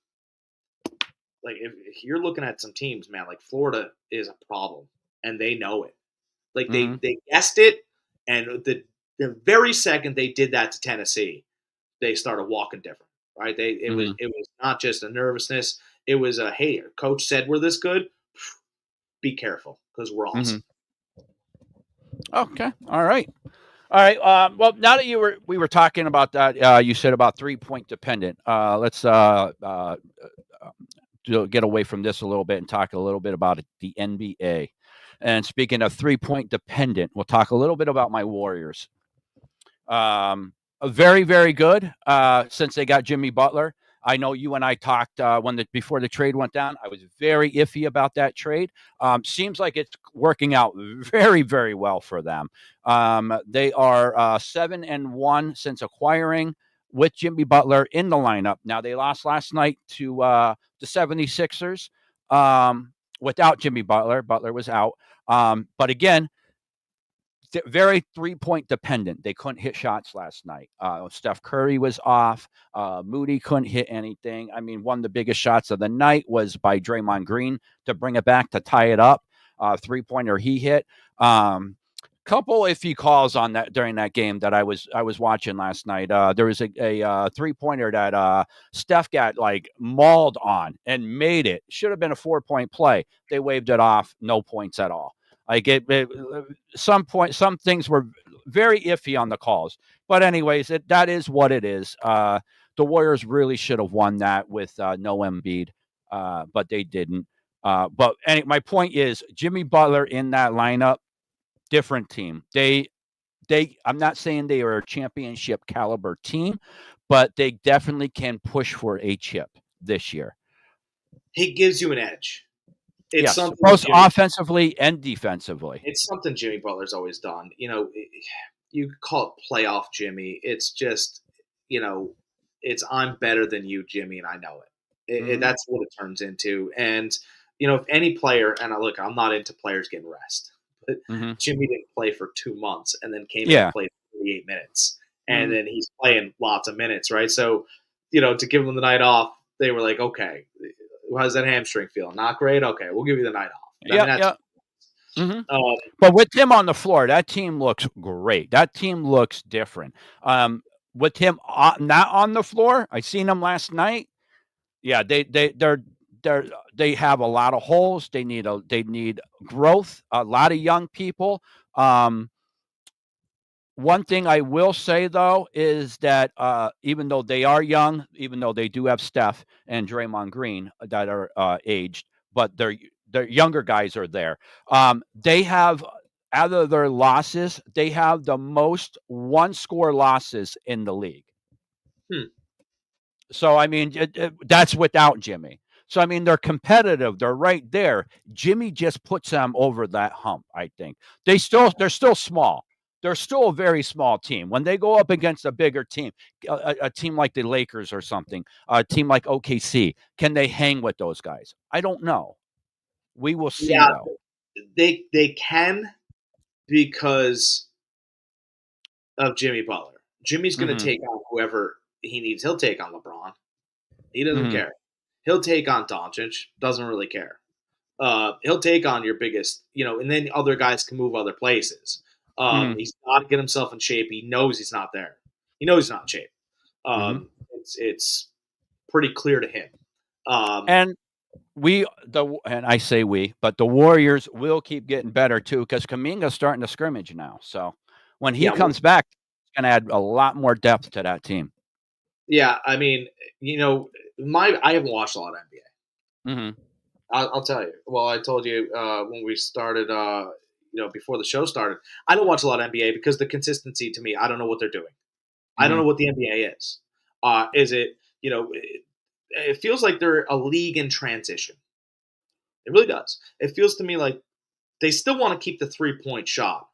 like, if you're looking at some teams, man, like Florida is a problem, and they know it. Like Mm-hmm. they guessed it, and the very second they did that to Tennessee, they started walking different. Right? It Mm-hmm. was not just a nervousness. It was a, hey, our coach said we're this good. Be careful because we're Mm-hmm. awesome. Okay. All right. All right. Well, now that we were talking about that, you said about 3-point dependent. Let's get away from this a little bit and talk a little bit about the NBA. And speaking of 3-point dependent, we'll talk a little bit about my Warriors. Very, very good since they got Jimmy Butler. I know you and I talked before the trade went down. I was very iffy about that trade. Seems like it's working out very, very well for them. They are 7-1 since acquiring with Jimmy Butler in the lineup. Now they lost last night to the 76ers without Jimmy Butler. Butler was out. But again, very 3-point dependent. They couldn't hit shots last night. Steph Curry was off. Moody couldn't hit anything. I mean, one of the biggest shots of the night was by Draymond Green to bring it back to tie it up. 3-pointer he hit. Couple iffy calls on that during that game that I was watching last night. There was a 3-pointer that Steph got like mauled on and made it. Should have been a 4-point play. They waved it off. No points at all. Like some things were very iffy on the calls. But anyways, that is what it is. The Warriors really should have won that with no Embiid, but they didn't. But my point is, Jimmy Butler in that lineup, different team. I'm not saying they are a championship caliber team, but they definitely can push for a chip this year. He gives you an edge. It's Yes, something both offensively and defensively. It's something Jimmy Butler's always done. You call it playoff Jimmy. It's just, it's I'm better than you, Jimmy, and I know it. That's what it turns into. And, if any player, and I'm not into players getting rest, but Jimmy didn't play for 2 months and then came in and played 38 minutes. And then he's playing lots of minutes, right? So, to give him the night off, they were like, okay, how's that hamstring feel? Not great? Okay, we'll give you the night off. Yeah. But with him on the floor, that team looks great. That team looks different. With him not on the floor, I seen him last night. Yeah, they have a lot of holes. They need growth. A lot of young people. One thing I will say though is that even though they are young, even though they do have Steph and Draymond Green that are aged, but their younger guys are there. They have, out of their losses, they have the most one-score losses in the league. So I mean, that's without Jimmy. So I mean, they're competitive. They're right there. Jimmy just puts them over that hump. I think they're still small. they're still a very small team. When they go up against a bigger team, a team like the Lakers or something, a team like OKC, can they hang with those guys? I don't know. We will see, Yeah, though. they can because of Jimmy Butler. Jimmy's going to Mm-hmm. take on whoever he needs. He'll take on LeBron. He doesn't Mm-hmm. care. He'll take on Doncic. Doesn't really care. He'll take on your biggest, and then other guys can move other places. Mm-hmm. He's got to get himself in shape. He knows he's not there. He knows he's not in shape. Mm-hmm. It's pretty clear to him. And and I say we, but the Warriors will keep getting better too because Kuminga's starting to scrimmage now. So when he Yeah, comes back, it's going to add a lot more depth to that team. yeah. I mean, I haven't watched a lot of NBA. Mm-hmm. I'll tell you. Well, I told you when we started, before the show started, I don't watch a lot of NBA because the consistency to me, I don't know what they're doing. I don't Mm-hmm. know what the NBA is. Is it, it feels like they're a league in transition. It really does. It feels to me like they still want to keep the 3-point shot,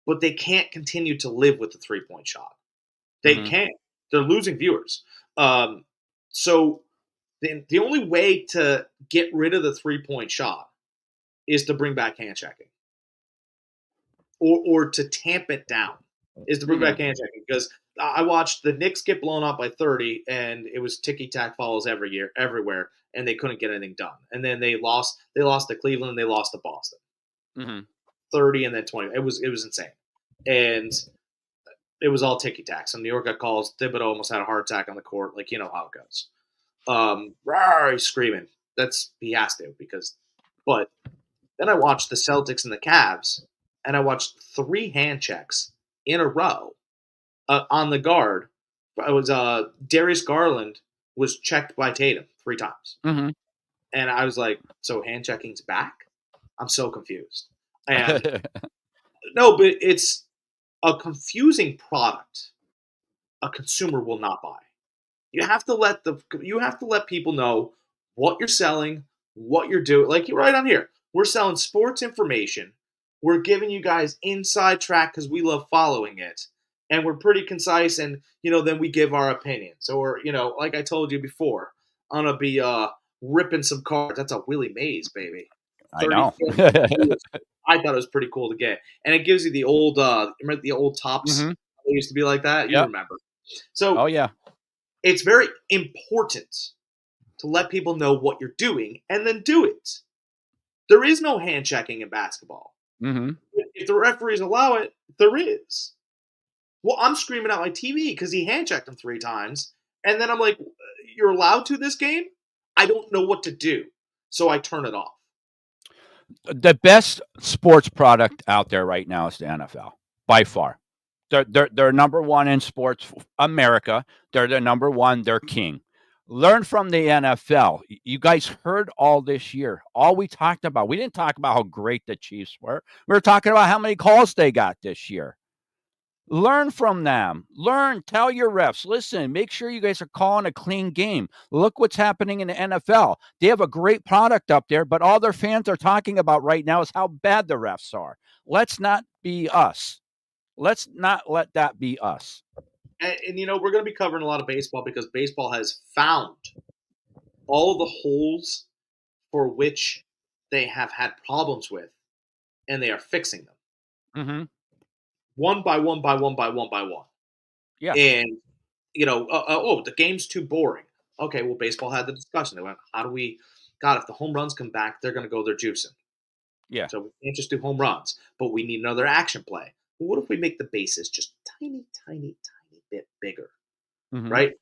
but they can't continue to live with the 3-point shot. They Mm-hmm. can't. They're losing viewers. So the only way to get rid of the 3-point shot is to bring back hand checking, or to tamp it down, is to bring Mm-hmm. back hand checking. Because I watched the Knicks get blown up by 30, and it was ticky tack fouls everywhere, and they couldn't get anything done. And then they lost. They lost to Cleveland, and they lost to Boston. Mm-hmm. 30 and then 20. It was insane, and it was all ticky tack. So New York got calls. Thibodeau almost had a heart attack on the court. Like, you know how it goes. He's screaming. He has to but then I watched the Celtics and the Cavs, and I watched 3 hand checks in a row on the guard. It was Darius Garland was checked by Tatum 3 times, Mm-hmm. and I was like, "So hand checking's back?" I'm so confused. And no, but it's a confusing product a consumer will not buy. You have to let people know what you're selling, what you're doing. Like you're right on here. We're selling sports information. We're giving you guys inside track because we love following it. And we're pretty concise and then we give our opinions. Or, like I told you before, I'm gonna be ripping some cards. That's a Willie Mays, baby. I 30 know. I thought it was pretty cool to get. And it gives you the old remember the old tops? Mm-hmm. They used to be like that. You Yep. remember. So Oh yeah. it's very important to let people know what you're doing and then do it. There is no hand checking in basketball. Mm-hmm. If the referees allow it, there is. Well, I'm screaming at my TV because he hand checked him 3 times. And then I'm like, you're allowed to this game? I don't know what to do. So I turn it off. The best sports product out there right now is the NFL by far. They're number one in sports America. They're the number one. They're king. Learn from the NFL. You guys heard all this year. All we talked about. We didn't talk about how great the Chiefs were. We were talking about how many calls they got this year. Learn from them. Learn. Tell your refs. Listen, make sure you guys are calling a clean game. Look what's happening in the NFL. They have a great product up there, but all their fans are talking about right now is how bad the refs are. Let's not be us. Let's not let that be us. And we're going to be covering a lot of baseball because baseball has found all the holes for which they have had problems with, and they are fixing them. Mm-hmm. One by one by one by one by one. Yeah. And, the game's too boring. Okay, well, baseball had the discussion. They went, if the home runs come back, they're going to go there juicing. Yeah. So we can't just do home runs, but we need another action play. Well, what if we make the bases just tiny, tiny, tiny bit bigger, Mm-hmm. right?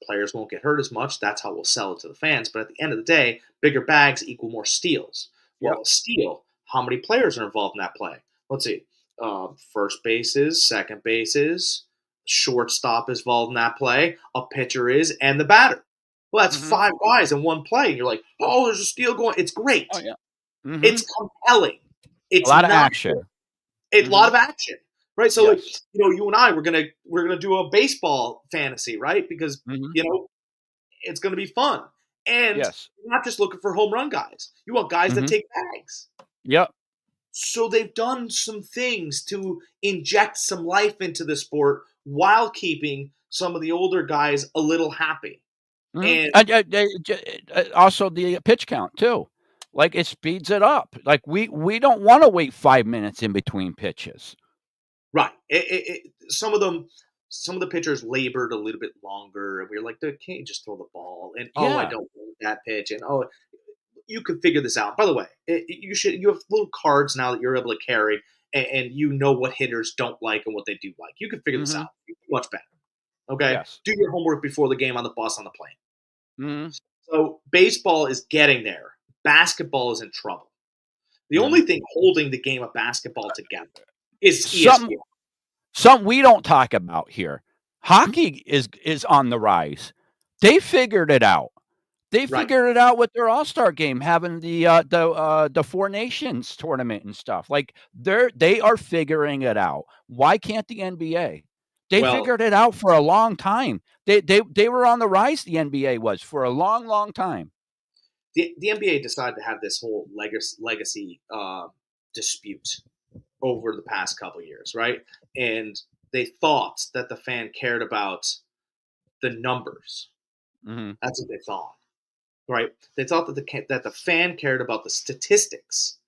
Players won't get hurt as much. That's how we'll sell it to the fans. But at the end of the day, bigger bags equal more steals. Well, Yep. a steal, how many players are involved in that play? Let's see. First bases, second bases, shortstop is involved in that play, a pitcher is, and the batter. Well, that's Mm-hmm. 5 guys in one play. And you're like, oh, there's a steal going. It's great. Oh yeah. Mm-hmm. It's compelling. It's A lot of not action. a lot of action, right? So, Yes. you and I, we're gonna do a baseball fantasy, right? Because Mm-hmm. it's gonna be fun, and Yes. you're not just looking for home run guys. You want guys that Mm-hmm. take bags. Yep. So they've done some things to inject some life into the sport while keeping some of the older guys a little happy. Mhm. And Also the pitch count too. Like, it speeds it up. Like, we don't wanna wait 5 minutes in between pitches. right, some of the pitchers labored a little bit longer, and we were like, "Dude, can't you just throw the ball?" And I Yeah. don't want that pitch, and you can figure this out. By the way, you have little cards now that you're able to carry, and you know what hitters don't like and what they do like. You can figure this Mhm. out much better. Okay, Yes. do your homework before the game on the bus on the plane. Mhm. So baseball is getting there. Basketball is in trouble. The Mhm. only thing holding the game of basketball together is Something ESPN. something we don't talk about here. Hockey is on the rise. They figured it out. They Right. figured it out with their All-Star game, having the Four Nations tournament and stuff. Like, they are figuring it out. Why can't the NBA? They Well, figured it out for a long time. They were on the rise, the NBA was, for a long, long time. the NBA decided to have this whole legacy dispute over the past couple years, right? And they thought that the fan cared about the numbers. Mhm. That's what they thought, right? They thought that the fan cared about the statistics.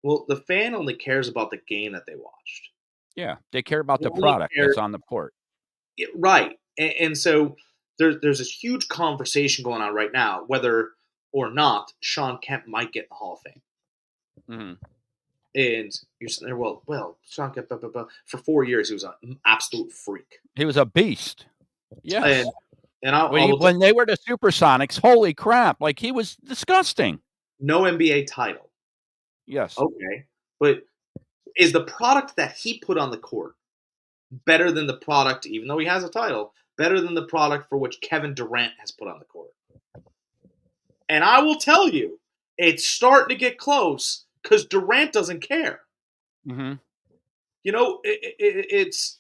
Well, the fan only cares about the game that they watched. Yeah, they care about They the only product care that's on the court. right, and so there's this huge conversation going on right now whether or not Sean Kemp might get in the Hall of Fame. Mhm. And you're sitting there, well, Sean Kemp, blah, blah, blah. For 4 years, he was an absolute freak. He was a beast. And Yes. I will tell When they were the Supersonics, holy crap, like, he was disgusting. no NBA title. Yes. Okay. But is the product that he put on the court better than the product, even though he has a title, better than the product for which Kevin Durant has put on the court? And I will tell you, it's starting to get close because Durant doesn't care. Mhm. You know, it's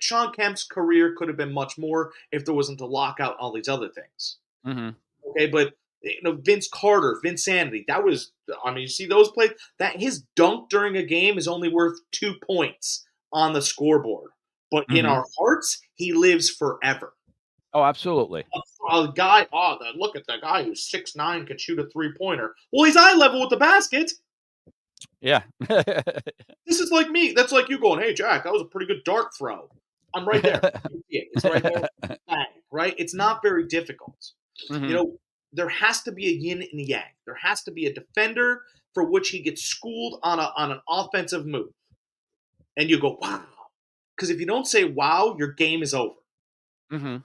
Sean Kemp's career could have been much more if there wasn't a lockout and all these other things. Mhm. Okay, but Vince Carter, Vince Sanity, that was. I mean, you see those plays. That his dunk during a game is only worth 2 points on the scoreboard, but in Mhm. our hearts, he lives forever. Oh, absolutely. A guy, look at the guy who's 6'9" can shoot a 3-pointer. Well, he's eye level with the basket. Yeah. This is like me. That's like you going, "Hey, Jack, that was a pretty good dart throw." I'm right there. You see it. It's right there. Bang. Right? It's not very difficult. You Mhm. know, there has to be a yin and a yang. There has to be a defender for which he gets schooled on an offensive move, and you go, "Wow!" Because if you don't say "Wow," your game is over. Mhm.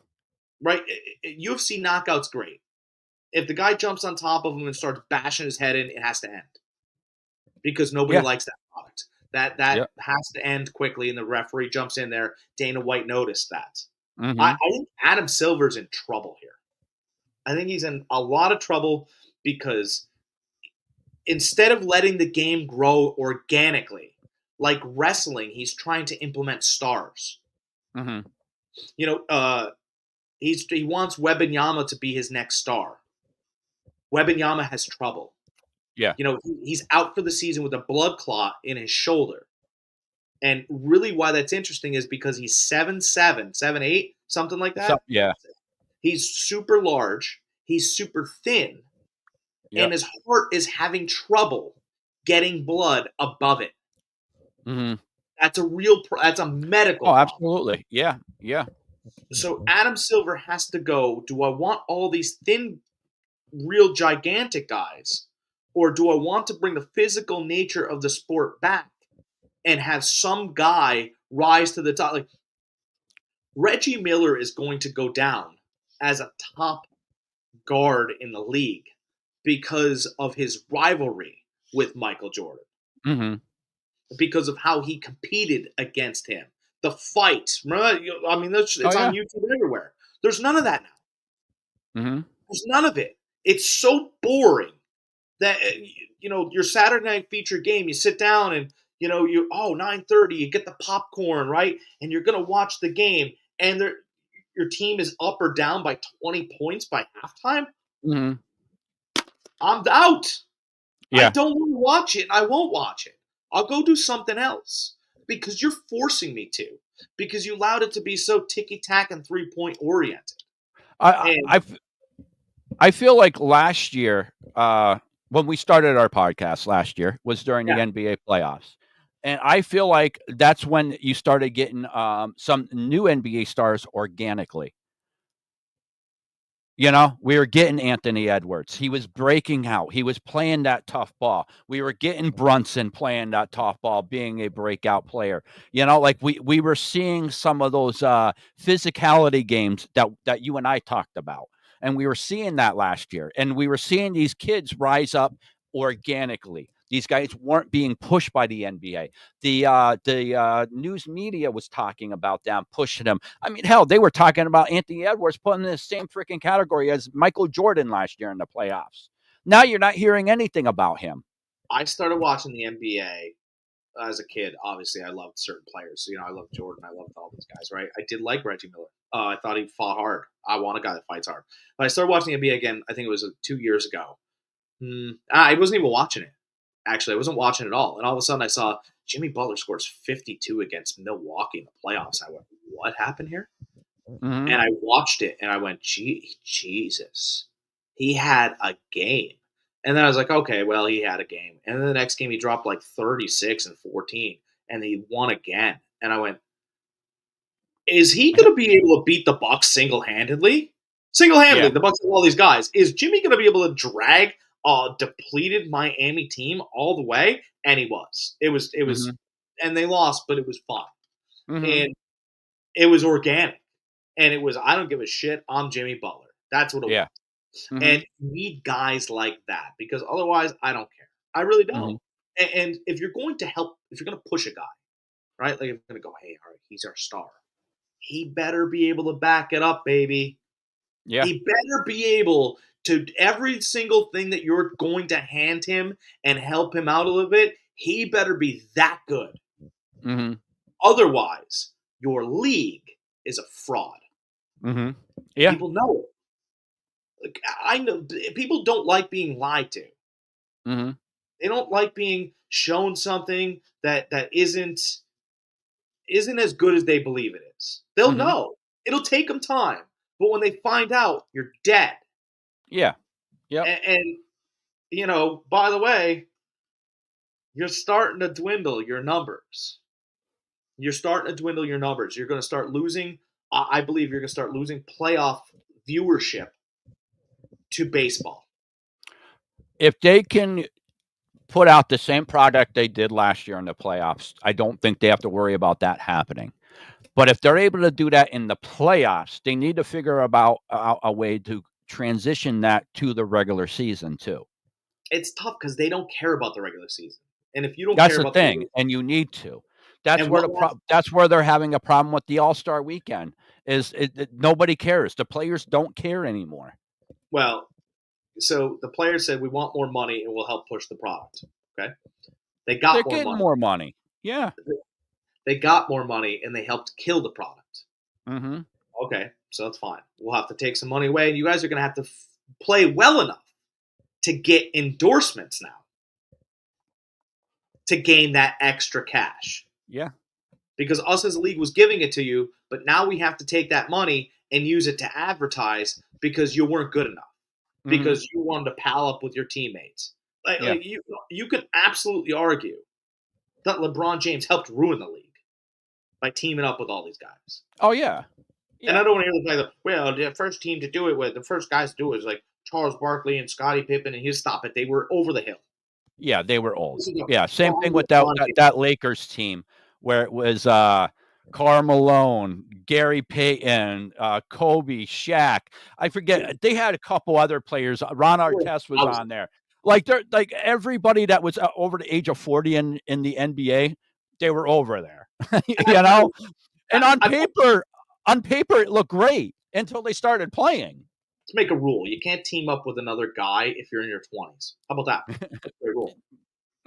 Right? UFC knockout's great. If the guy jumps on top of him and starts bashing his head in, it has to end because nobody Yeah. likes that product. That Yep. has to end quickly, and the referee jumps in there. Dana White noticed that. Mhm. I think Adam Silver's in trouble here. I think he's in a lot of trouble because instead of letting the game grow organically, like wrestling, he's trying to implement stars. Mhm. You know, he wants Wembanyama to be his next star. Wembanyama has trouble. Yeah. You know, he's out for the season with a blood clot in his shoulder. And really, why that's interesting is because he's 7'7", 7'8", something like So that. yeah. He's super large. He's super thin, and Yep. his heart is having trouble getting blood above it. Mhm. That's a real. That's a medical Oh, problem. absolutely. Yeah. Yeah. So Adam Silver has to go. Do I want all these thin, real gigantic guys, or do I want to bring the physical nature of the sport back and have some guy rise to the top? Like Reggie Miller is going to go down as a top guard in the league because of his rivalry with Michael Jordan, Mhm. because of how he competed against him. The fight, remember? I mean, Oh, it's on yeah. YouTube everywhere. There's none of that now. Mhm. There's none of it. It's so boring that your Saturday night feature game. You sit down and you 9:30. You get the popcorn right, and you're gonna watch the game, and your team is up or down by 20 points by halftime. Mhm. I'm out. I Yeah. don't want to watch it, and I won't watch it. I'll go do something else because you're forcing me to. Because you allowed it to be so ticky tack and 3-point oriented. I And I I feel like last year, when we started our podcast last year, was during the yeah, NBA playoffs. And I feel like that's when you started getting some new NBA stars organically. You know, we were getting Anthony Edwards. He was breaking out. He was playing that tough ball. We were getting Brunson playing that tough ball, being a breakout player. You know, like we were seeing some of those physicality games that you and I talked about. And we were seeing that last year. And we were seeing these kids rise up organically. These guys weren't being pushed by the NBA. The news media was talking about them, pushing them. I mean, hell, they were talking about Anthony Edwards putting in the same freaking category as Michael Jordan last year in the playoffs. Now you're not hearing anything about him. I started watching the NBA as a kid. Obviously, I loved certain players. I loved Jordan. I loved all these guys, right? I did like Reggie Miller. I thought he fought hard. I want a guy that fights hard. But I started watching the NBA again, I think it was 2 years ago. I wasn't even watching it. Actually, I wasn't watching it at all. And all of a sudden, I saw Jimmy Butler scores 52 against Milwaukee in the playoffs. I went, what happened here? Mm-hmm. And I watched it, and I went, Jesus. He had a game. And then I was like, okay, well, he had a game. And then the next game, he dropped like 36 and 14, and he won again. And I went, is he going to be able to beat the Bucks single-handedly? Single-handedly, Yeah. the Bucks have all these guys. Is Jimmy going to be able to drag a depleted Miami team all the way? And he was. It was, Mm-hmm. and they lost, but it was fun. Mm-hmm. And it was organic. And it was, I don't give a shit. I'm Jimmy Butler. That's what it Yeah. was. Mm-hmm. And you need guys like that because otherwise, I don't care. I really Mm-hmm. don't. And if you're going to help, if you're going to push a guy, right? Like, if you're going to go, hey, all right, he's our star. He better be able to back it up, baby. Yeah. He better be able to, every single thing that you're going to hand him and help him out a little bit, he better be that good. Mm-hmm. Otherwise, your league is a fraud. Mm-hmm. Yeah. People know it. Like, I know people don't like being lied to. Mm-hmm. They don't like being shown something that isn't as good as they believe it is. They'll Mm-hmm. know. It'll take them time, but when they find out, you're dead. Yeah. Yep. And by the way, you're starting to dwindle your numbers. You're starting to dwindle your numbers. You're going to start losing. I believe you're going to start losing playoff viewership to baseball. If they can put out the same product they did last year in the playoffs, I don't think they have to worry about that happening. But if they're able to do that in the playoffs, they need to figure about a way to transition that to the regular season too. It's tough because they don't care about the regular season. And if you don't That's care the about the thing, regular and you need to. That's and where what last that's where they're having a problem with the All-Star weekend. Nobody cares. The players don't care anymore. well, so the players said we want more money and we'll help push the product. Okay. They They're got more getting money. more money. Yeah. They got more money and they helped kill the product. Mm-hmm. Okay, so that's fine. We'll have to take some money away, and you guys are going to have to play well enough to get endorsements now to gain that extra cash. Yeah. Because us as a league was giving it to you, but now we have to take that money and use it to advertise because you weren't good enough. Mm-hmm. Because you wanted to pal up with your teammates. Yeah. Like you could absolutely argue that LeBron James helped ruin the league by teaming up with all these guys. Oh yeah. And I don't want to hear the fact that, well, the first team to do it with, the first guys to do it was like Charles Barkley and Scottie Pippen, and stop it. They were over the hill. Yeah, they were old. This is a Yeah, same thing with LeBron James. that Lakers team where it was Karl Malone, Gary Payton, Kobe, Shaq. I forget. They had a couple other players. Ron Artest was on there. Like they're like everybody that was over the age of 40 in the NBA, they were over there. You know? And on paper it looked great until they started playing. Let's make a rule. You can't team up with another guy if you're in your 20s. How about that? That's a great rule.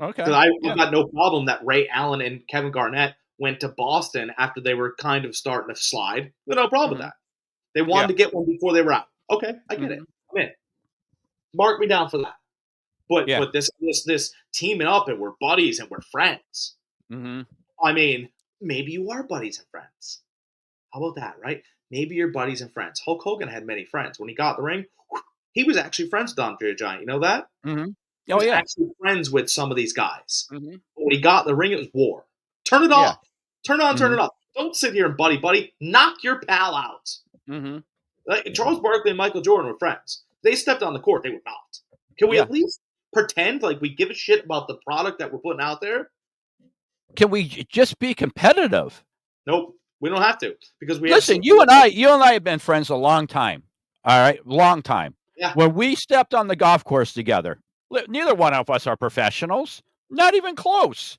Okay. Because I've got no problem that Ray Allen and Kevin Garnett went to Boston after they were kind of starting to slide. No problem with that. They wanted to get one before they were out. Okay, I get it. I'm in. Mark me down for that. But Yeah. this teaming up and we're buddies and we're friends. Mm-hmm. I mean, maybe you are buddies and friends. How about that, right? Maybe you're buddies and friends. Hulk Hogan had many friends. When he got the ring, he was actually friends with Andre the Giant. You know that? Mm-hmm. He Oh was yeah. actually friends with some of these guys. Mm-hmm. But when he got the ring, it was war. Turn it Yeah. off. Turn it on, turn Mm-hmm. it off. Don't sit here and buddy. Knock your pal out. Mm-hmm. Like Charles Barkley and Michael Jordan were friends. They stepped on the court. They were not. Can we Yeah. at least pretend like we give a shit about the product that we're putting out there? Can we just be competitive? Nope. We don't have to because we Listen, have. you and I have been friends a long time. All right, long time. Yeah. When we stepped on the golf course together, neither one of us are professionals, not even close.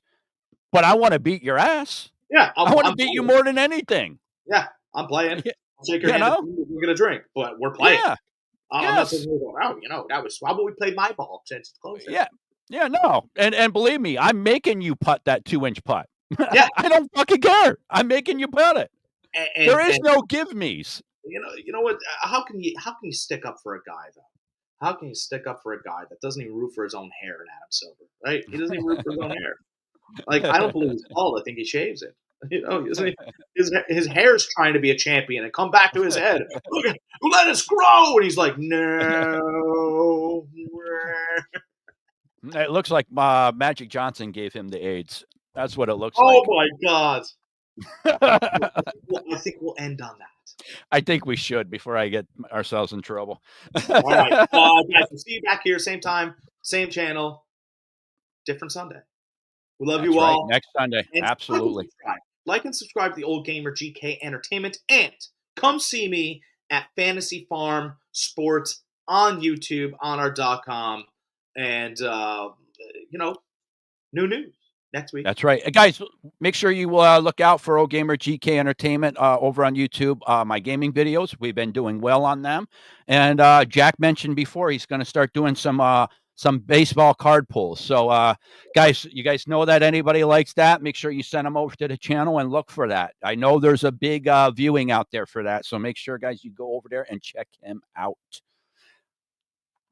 But I want to beat your ass. Yeah, I want to beat you more than anything. Yeah, I'm playing. I'll shake your You hand. know? We're gonna drink, but we're playing. Yeah. I'm not Yes. saying, oh, that was. How about we play my ball since it's closer? Yeah. Yeah. No. And believe me, I'm making you putt that 2-inch putt. Yeah. I don't fucking care. I'm making you putt it. And There is no give me's. You know what? How can you stick up for a guy though? How can you stick up for a guy that doesn't even root for his own hair in Adam Silver? Right? He doesn't even root for his own hair. Like I don't believe he's bald. I think he shaves it. You know, his hair's trying to be a champion and come back to his head. Look, let us grow, and he's like, no. It looks like Magic Johnson gave him the AIDS. That's what it looks Oh like. my God. I think we'll end on that. I think we should before I get ourselves in trouble. All right. Guys, we'll see you back here, same time, same channel, different Sunday. We love you all. Next Sunday. And Absolutely. Like and subscribe to the Old Gamer GK Entertainment. And come see me at Fantasy Farm Sports on YouTube, on our .com. And, new news next week. That's right. Guys, make sure you look out for OldGamerGk Entertainment over on YouTube. My gaming videos, we've been doing well on them. And Jack mentioned before he's going to start doing some baseball card pulls. So, guys, you guys know that anybody likes that, make sure you send them over to the channel and look for that. I know there's a big viewing out there for that. So make sure, guys, you go over there and check him out.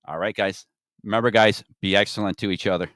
All right, guys. Remember, guys, be excellent to each other.